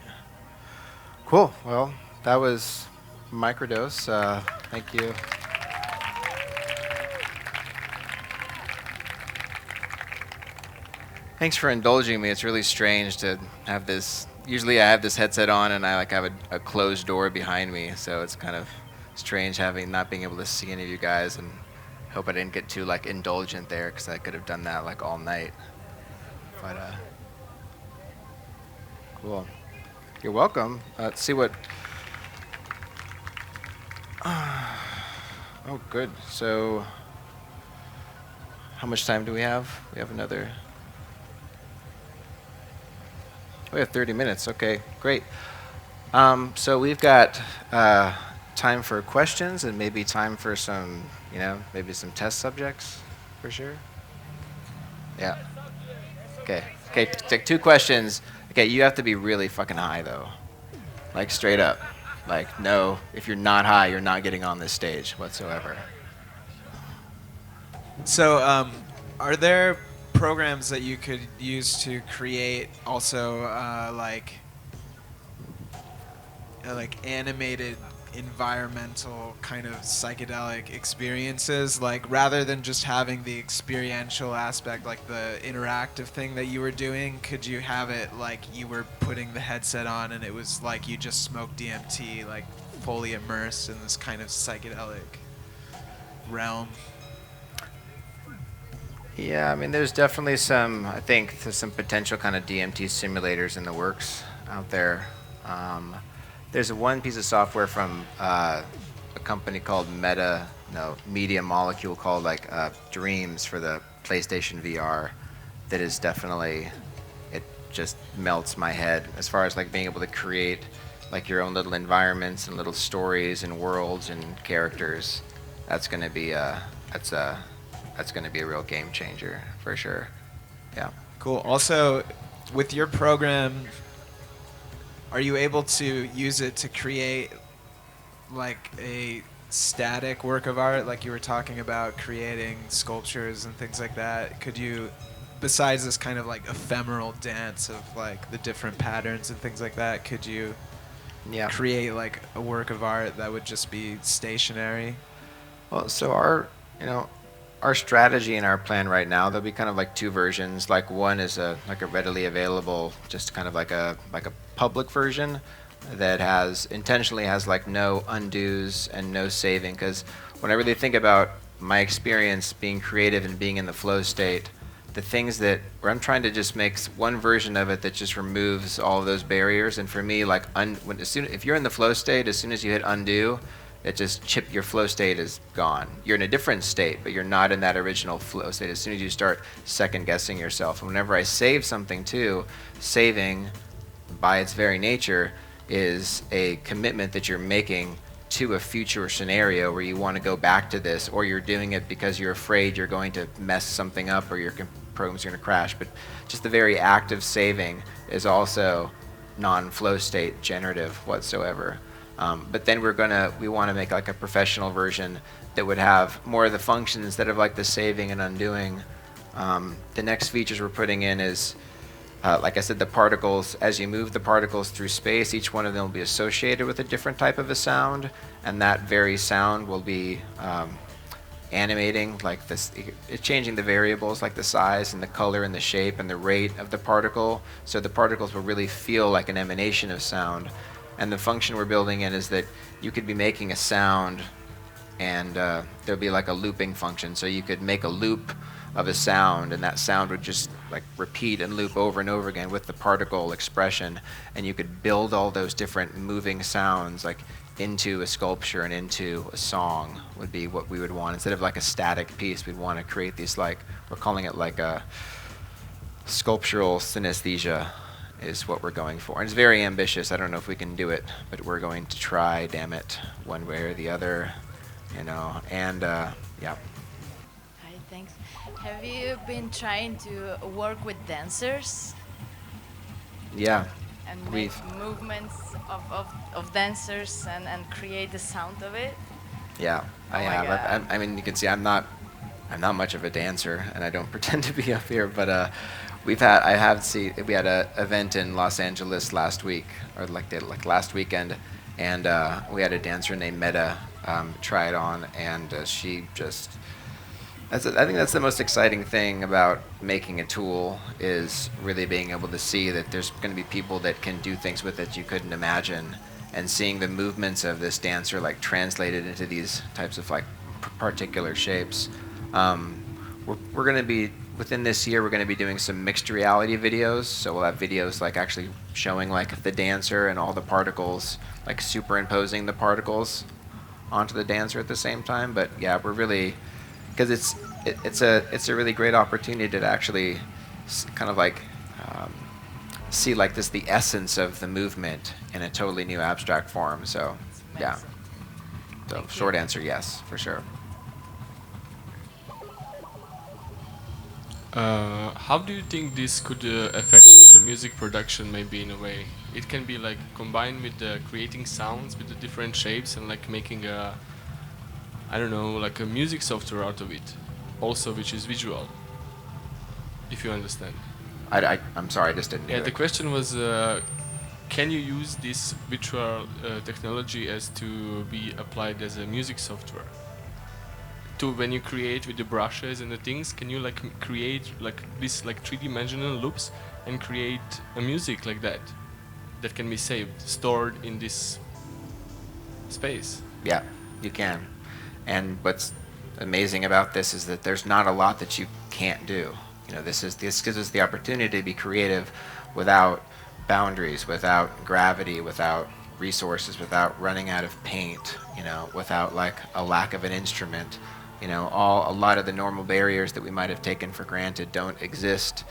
Cool. Well, that was microdose. Thank you. Thanks for indulging me. It's really strange to have this. Usually, I have this headset on and I like have a closed door behind me, so it's kind of strange having not being able to see any of you guys. And hope I didn't get too like indulgent there because I could have done that like all night. But cool. You're welcome. Let's see what. Oh, good. So, how much time do we have? We have another. We have 30 minutes. Okay, great. So we've got time for questions and maybe time for some, maybe some test subjects, for sure. Yeah. Okay. Okay. Take 2 questions. Okay, you have to be really fucking high though. like straight up. Like, no, if you're not high, you're not getting on this stage whatsoever. So, are there programs that you could use to create also like animated environmental kind of psychedelic experiences, like rather than just having the experiential aspect, like the interactive thing that you were doing, could you have it like you were putting the headset on and it was like you just smoked DMT, like fully immersed in this kind of psychedelic realm? Yeah, I mean, there's definitely some, I think, there's some potential kind of DMT simulators in the works out there. There's one piece of software from a company called Media Molecule called like Dreams for the PlayStation VR that is definitely, it just melts my head as far as like being able to create like your own little environments and little stories and worlds and characters. That's going to be that's going to be a real game changer for sure. Yeah. Cool. Also, with your program, are you able to use it to create like a static work of art, like you were talking about creating sculptures and things like that? Could you, besides this kind of like ephemeral dance of like the different patterns and things like that, could you create like a work of art that would just be stationary? Well, so our strategy and our plan right now, there'll be kind of like two versions. Like one is a readily available, just kind of like a public version that intentionally has like no undos and no saving. Because when I really think about my experience being creative and being in the flow state, the things where I'm trying to just make one version of it that just removes all of those barriers. And for me, like if you're in the flow state, as soon as you hit undo, your flow state is gone. You're in a different state, but you're not in that original flow state as soon as you start second guessing yourself. And whenever I save something too, saving by its very nature is a commitment that you're making to a future scenario where you want to go back to this, or you're doing it because you're afraid you're going to mess something up or your program's going to crash. But just the very act of saving is also non-flow state generative whatsoever. But then we want to make like a professional version that would have more of the functions instead of like the saving and undoing. The next features we're putting in is, like I said, the particles. As you move the particles through space, each one of them will be associated with a different type of a sound, and that very sound will be animating, like this, it's changing the variables like the size and the color and the shape and the rate of the particle, so the particles will really feel like an emanation of sound. And the function we're building in is that you could be making a sound and there'll be like a looping function. So you could make a loop of a sound and that sound would just like repeat and loop over and over again with the particle expression. And you could build all those different moving sounds like into a sculpture and into a song would be what we would want. Instead of like a static piece, we'd want to create these like, we're calling it like a sculptural synesthesia is what we're going for. And it's very ambitious. I don't know if we can do it, but we're going to try, damn it, one way or the other, and yeah. Hi, thanks. Have you been trying to work with dancers Yeah. and make movements of dancers and create the sound of it? Yeah, I have. I mean, you can see I'm not much of a dancer, and I don't pretend to be up here, but we had an event in Los Angeles last week, or like last weekend, and we had a dancer named Meta try it on, and she just. I think that's the most exciting thing about making a tool is really being able to see that there's going to be people that can do things with it you couldn't imagine, and seeing the movements of this dancer like translated into these types of like particular shapes. We're going to be within this year. We're going to be doing some mixed reality videos. So we'll have videos like actually showing like the dancer and all the particles, like superimposing the particles onto the dancer at the same time. But yeah, we're really, because it's a really great opportunity to actually kind of like see like this the essence of the movement in a totally new abstract form. So yeah. So short answer, yes, for sure. How do you think this could affect the music production, maybe in a way. It can be like combined with the creating sounds with the different shapes and like making a, I don't know, like a music software out of it, also which is visual, if you understand. I'm sorry, I just didn't Yeah, hear the it. question was, can you use this virtual technology as to be applied as a music software? To when you create with the brushes and the things, can you like create like this like three-dimensional loops and create a music like that that can be saved, stored in this space? Yeah, you can. And what's amazing about this is that there's not a lot that you can't do. You know, this gives us the opportunity to be creative without boundaries, without gravity, without resources, without running out of paint, you know, without like a lack of an instrument. You know, a lot of the normal barriers that we might have taken for granted don't exist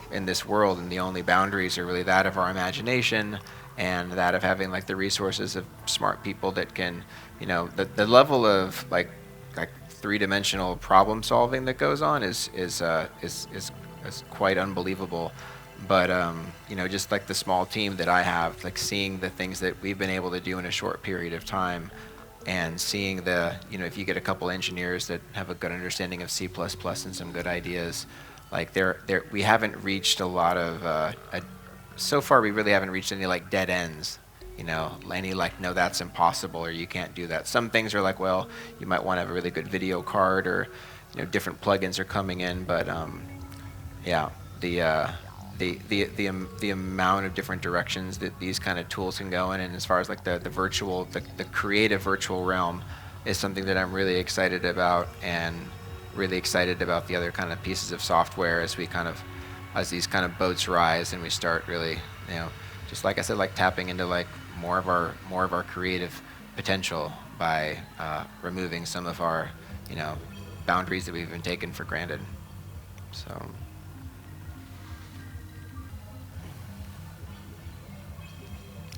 in this world, and the only boundaries are really that of our imagination and that of having like the resources of smart people that can, you know, the level of like three-dimensional problem solving that goes on is quite unbelievable. But you know, just like the small team that I have, like seeing the things that we've been able to do in a short period of time, and seeing the, you know, if you get a couple engineers that have a good understanding of C++ and some good ideas, like we haven't reached a lot of so far we really haven't reached any like dead ends, you know, any like, no, that's impossible or you can't do that. Some things are like, well, you might want to have a really good video card, or, you know, different plugins are coming in, but yeah, the amount of different directions that these kind of tools can go in, and as far as like the creative virtual realm is something that I'm really excited about, and really excited about the other kind of pieces of software as these kind of boats rise and we start really, you know, just like I said, like tapping into like more of our creative potential by removing some of our, you know, boundaries that we've been taken for granted. So.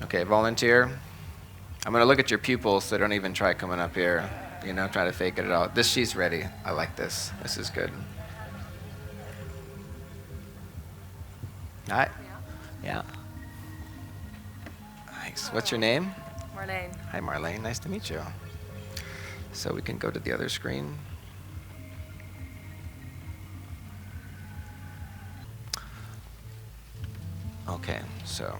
Okay, volunteer. I'm going to look at your pupils, so don't even try coming up here. You know, try to fake it out. She's ready. I like this. This is good. Hi. Yeah. Nice. What's your name? Marlene. Hi, Marlene. Nice to meet you. So we can go to the other screen. Okay, so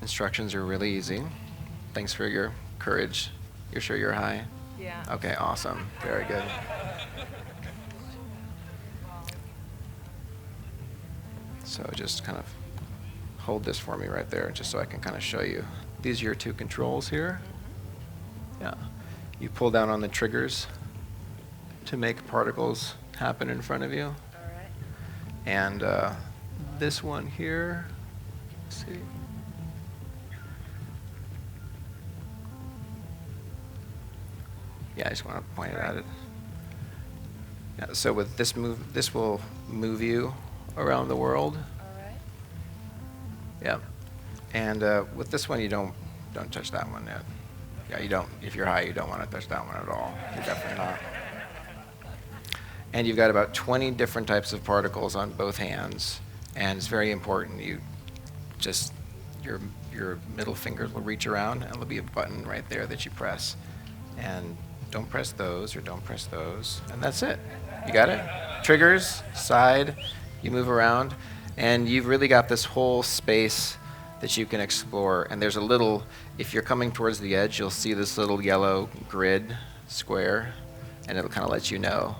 instructions are really easy. Thanks for your courage. You're sure you're high? Yeah. Okay, awesome. Very good. So just kind of hold this for me right there, just so I can kind of show you. These are your two controls here. Yeah. You pull down on the triggers to make particles happen in front of you. All right. And this one here, let's see. Yeah, I just want to point it at it. Yeah, so with this move, this will move you around the world. All right. Yeah. And with this one, you don't touch that one yet. Yeah, you don't. If you're high, you don't want to touch that one at all. You're definitely not. And you've got about 20 different types of particles on both hands, and it's very important. You just your middle fingers will reach around, and there'll be a button right there that you press, and don't press those or don't press those, and that's it. You got it? Triggers, side, you move around, and you've really got this whole space that you can explore. And there's a little, if you're coming towards the edge, you'll see this little yellow grid square, and it'll kind of let you know.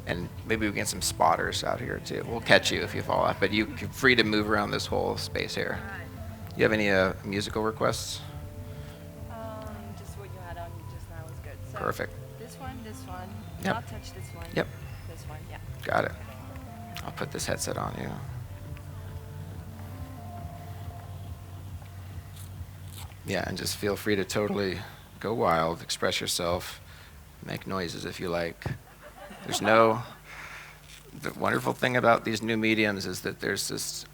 And maybe we get some spotters out here too. We'll catch you if you fall off, but you're free to move around this whole space here. You have any musical requests? Just what you had on just now was good. So Perfect. This one, Yep. not touch this one. Yep. This one, yeah. Got it. I'll put this headset on you. Yeah, and just feel free to totally go wild, express yourself, make noises if you like. The wonderful thing about these new mediums is that there's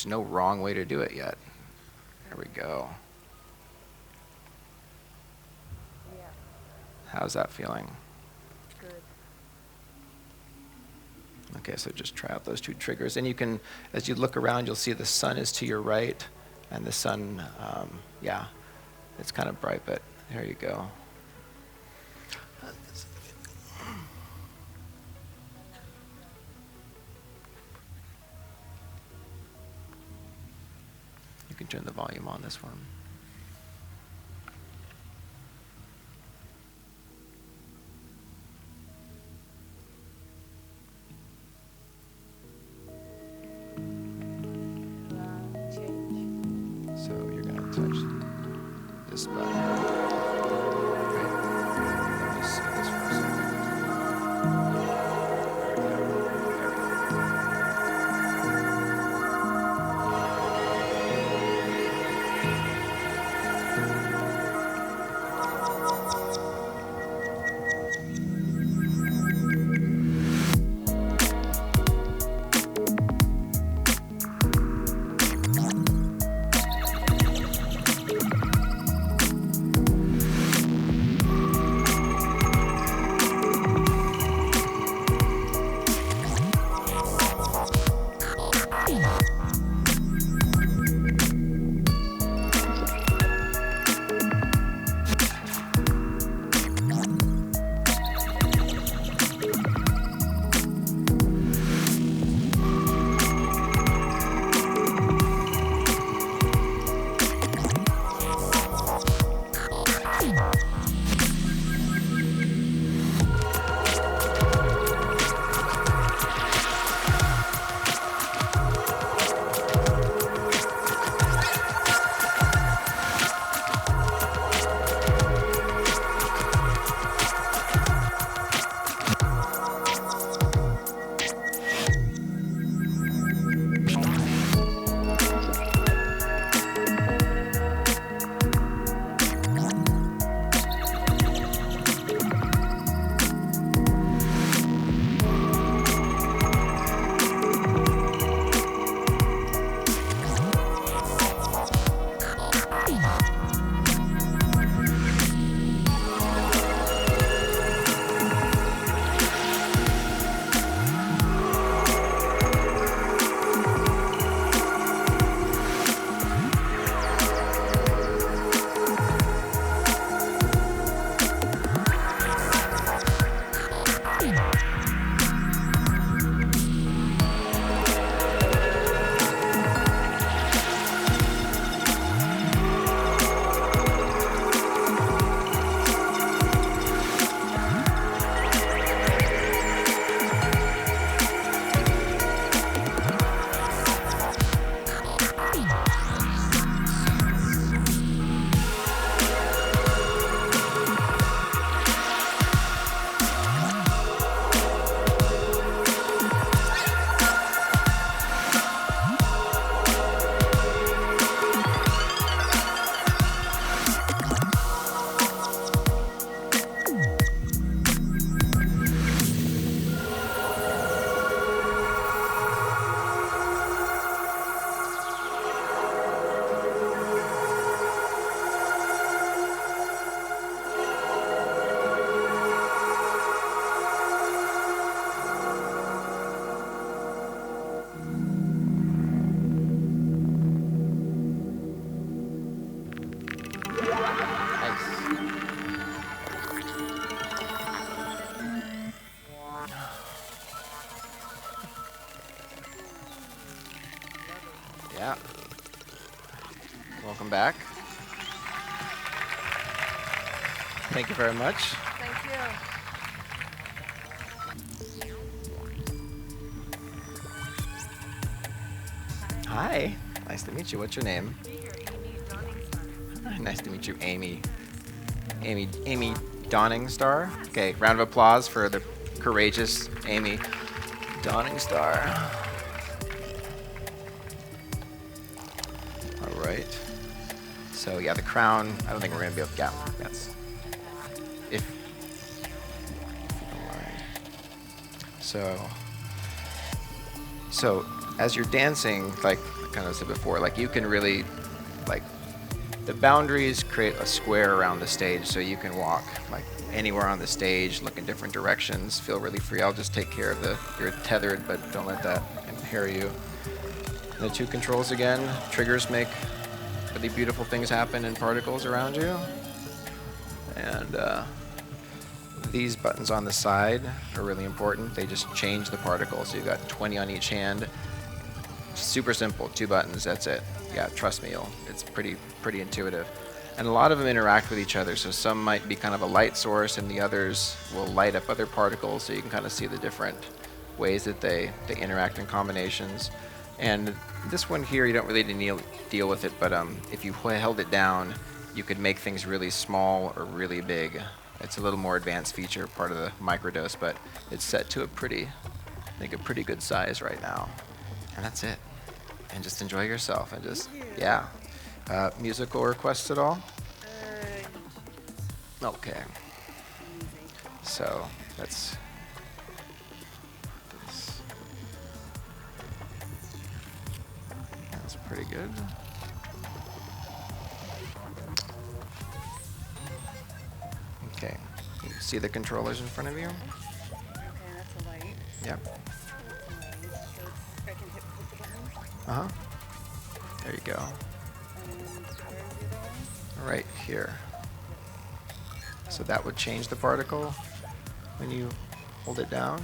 no wrong way to do it yet. There we go. Yeah. How's that feeling? Good. Okay, so just try out those two triggers. And you can, as you look around, you'll see the sun is to your right. And the sun, yeah, it's kind of bright, but there you go. You can turn the volume on this one. So you're going to touch this button. Right? Let me see this for a second. There we go. There we go. Yeah. Welcome back. Thank you very much. Thank you. Hi. Nice to meet you. What's your name? Nice to meet you, Amy. Amy Donningstar. Okay, round of applause for the courageous Amy Donningstar. All right. So yeah, the crown. I don't think we're gonna be able to get. That's if you don't mind. So as you're dancing, like I kind of said before, like you can really like The boundaries create a square around the stage so you can walk like anywhere on the stage, look in different directions, feel really free. I'll just take care of you're tethered, but don't let that impair you. And the two controls again, triggers make really beautiful things happen in particles around you. And these buttons on the side are really important. They just change the particles. So you've got 20 on each hand. Super simple, 2 buttons, that's it. Yeah, trust me, it's pretty intuitive. And a lot of them interact with each other, so some might be kind of a light source and the others will light up other particles, so you can kind of see the different ways that they interact in combinations. And this one here, you don't really need to deal with it, but if you held it down, you could make things really small or really big. It's a little more advanced feature, part of the microdose, but it's set to I think a pretty good size right now. And that's it. And just enjoy yourself and just, yeah. Musical requests at all? Okay. So that's pretty good. Okay. You see the controllers in front of you? Okay, that's a light. Yep. That's a light. So I can hit the buttons. Uh-huh. There you go. And where's the other one? Right here. So that would change the particle when you hold it down.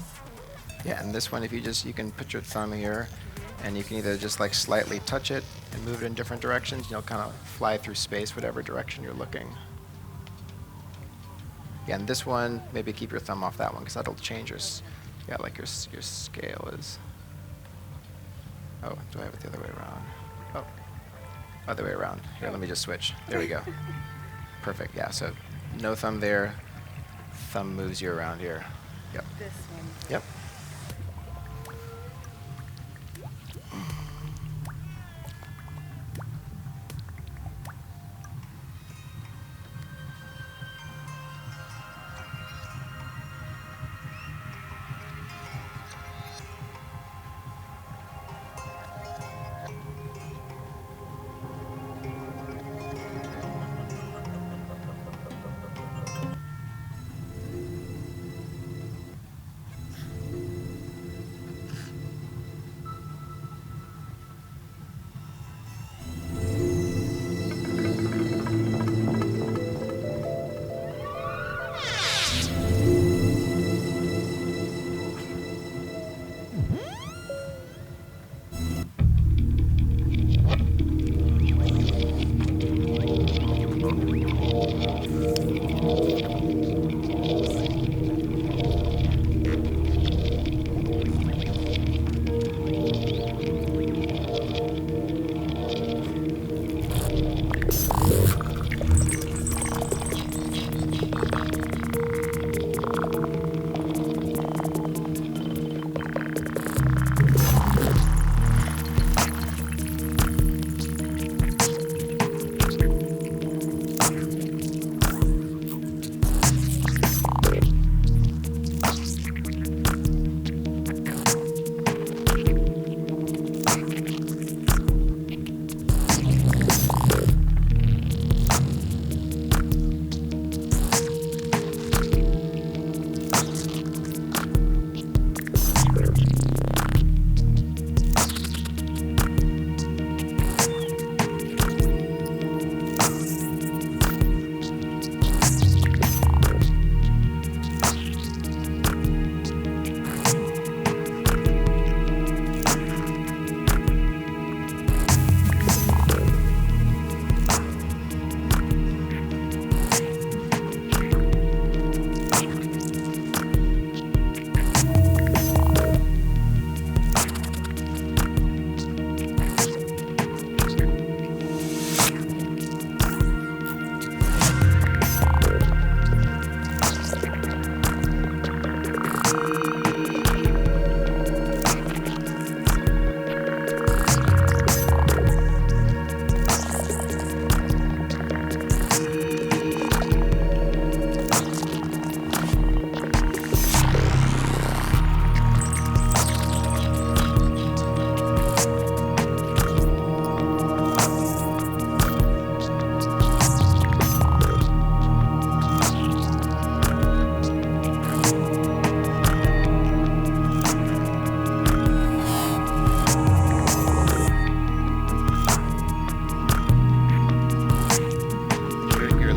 Yeah, and this one, if you can put your thumb here, and you can either just like slightly touch it and move it in different directions, you'll kind of fly through space, whatever direction you're looking. Yeah, and this one, maybe keep your thumb off that one, because that'll change like your scale is. Oh, do I have it the other way around? Oh, other way around. Here, let me just switch. There we go. Perfect, yeah, so no thumb there. Thumb moves you around here. Yep. This one. Yep.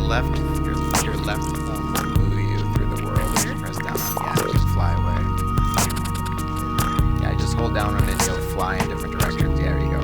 your left thumb will move you through the world as you press down on. Yeah, just fly away. Yeah, just hold down on it and you'll fly in different directions. Yeah, there you go.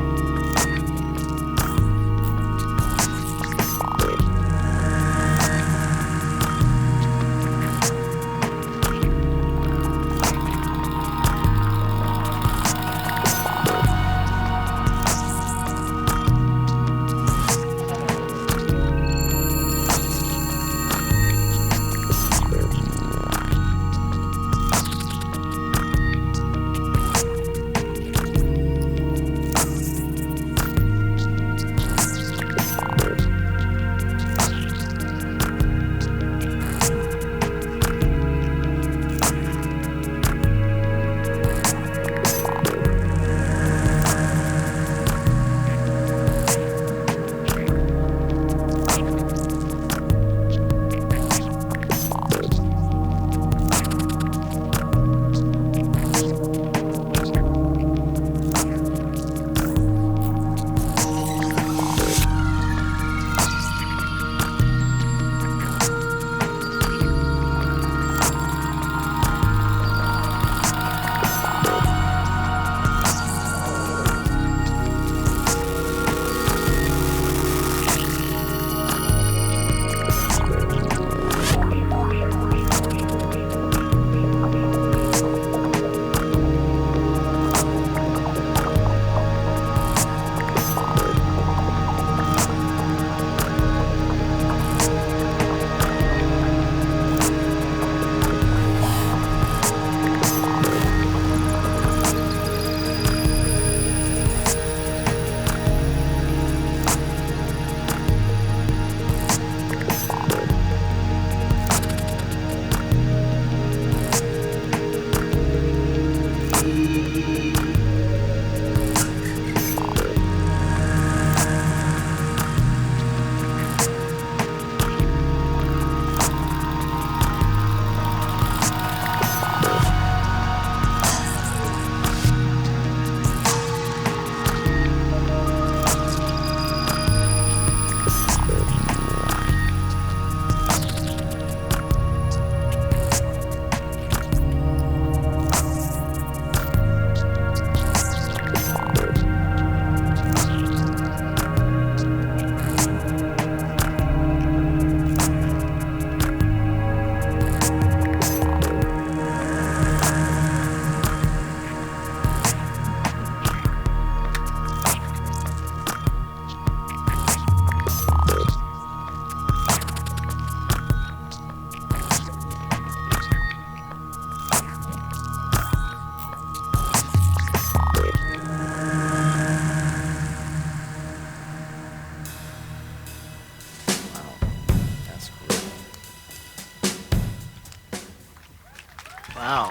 Wow.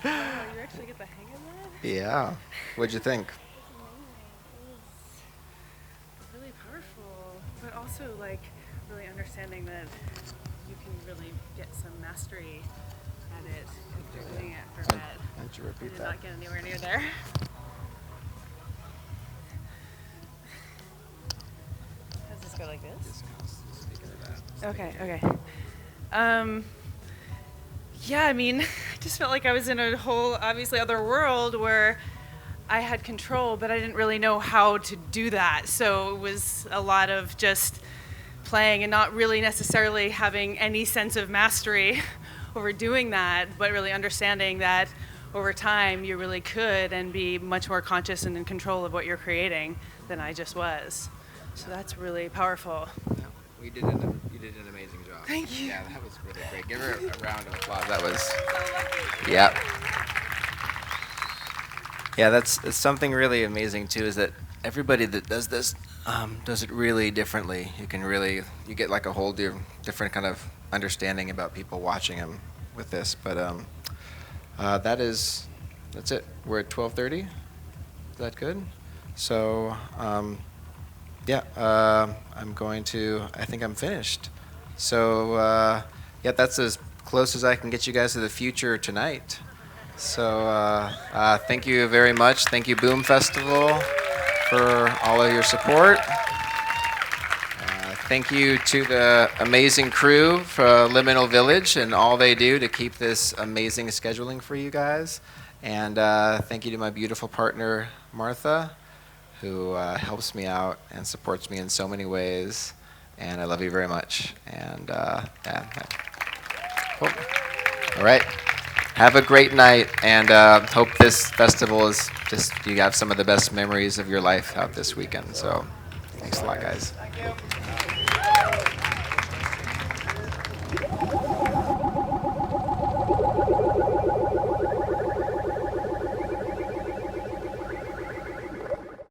You actually get the hang of that? Yeah. What'd you think? It's really powerful, but also like really understanding that you can really get some mastery at it if you're doing it for a bit. Why don't you I repeat did that? not get anywhere near there. Does this go like this? Okay, okay. Yeah, I mean, I just felt like I was in a whole, obviously, other world where I had control, but I didn't really know how to do that. So it was a lot of just playing and not really necessarily having any sense of mastery over doing that, but really understanding that over time you really could and be much more conscious and in control of what you're creating than I just was. So that's really powerful. Yeah, you did an amazing job. Thank you. Yeah, that was really great. Give her a round of applause. That was. Yep. Yeah, that's something really amazing too. Is that everybody that does this does it really differently. You get like a whole different kind of understanding about people watching them with this. But that's it. We're at 12:30. Is that good? So I think I'm finished. So yeah, that's as close as I can get you guys to the future tonight. So thank you very much. Thank you, Boom Festival, for all of your support. Thank you to the amazing crew for Liminal Village and all they do to keep this amazing scheduling for you guys. And thank you to my beautiful partner, Martha, who helps me out and supports me in so many ways. And I love you very much. And yeah. Cool. All right. Have a great night, and hope this festival is just, you have some of the best memories of your life out this weekend. So thanks a lot, guys. Thank you.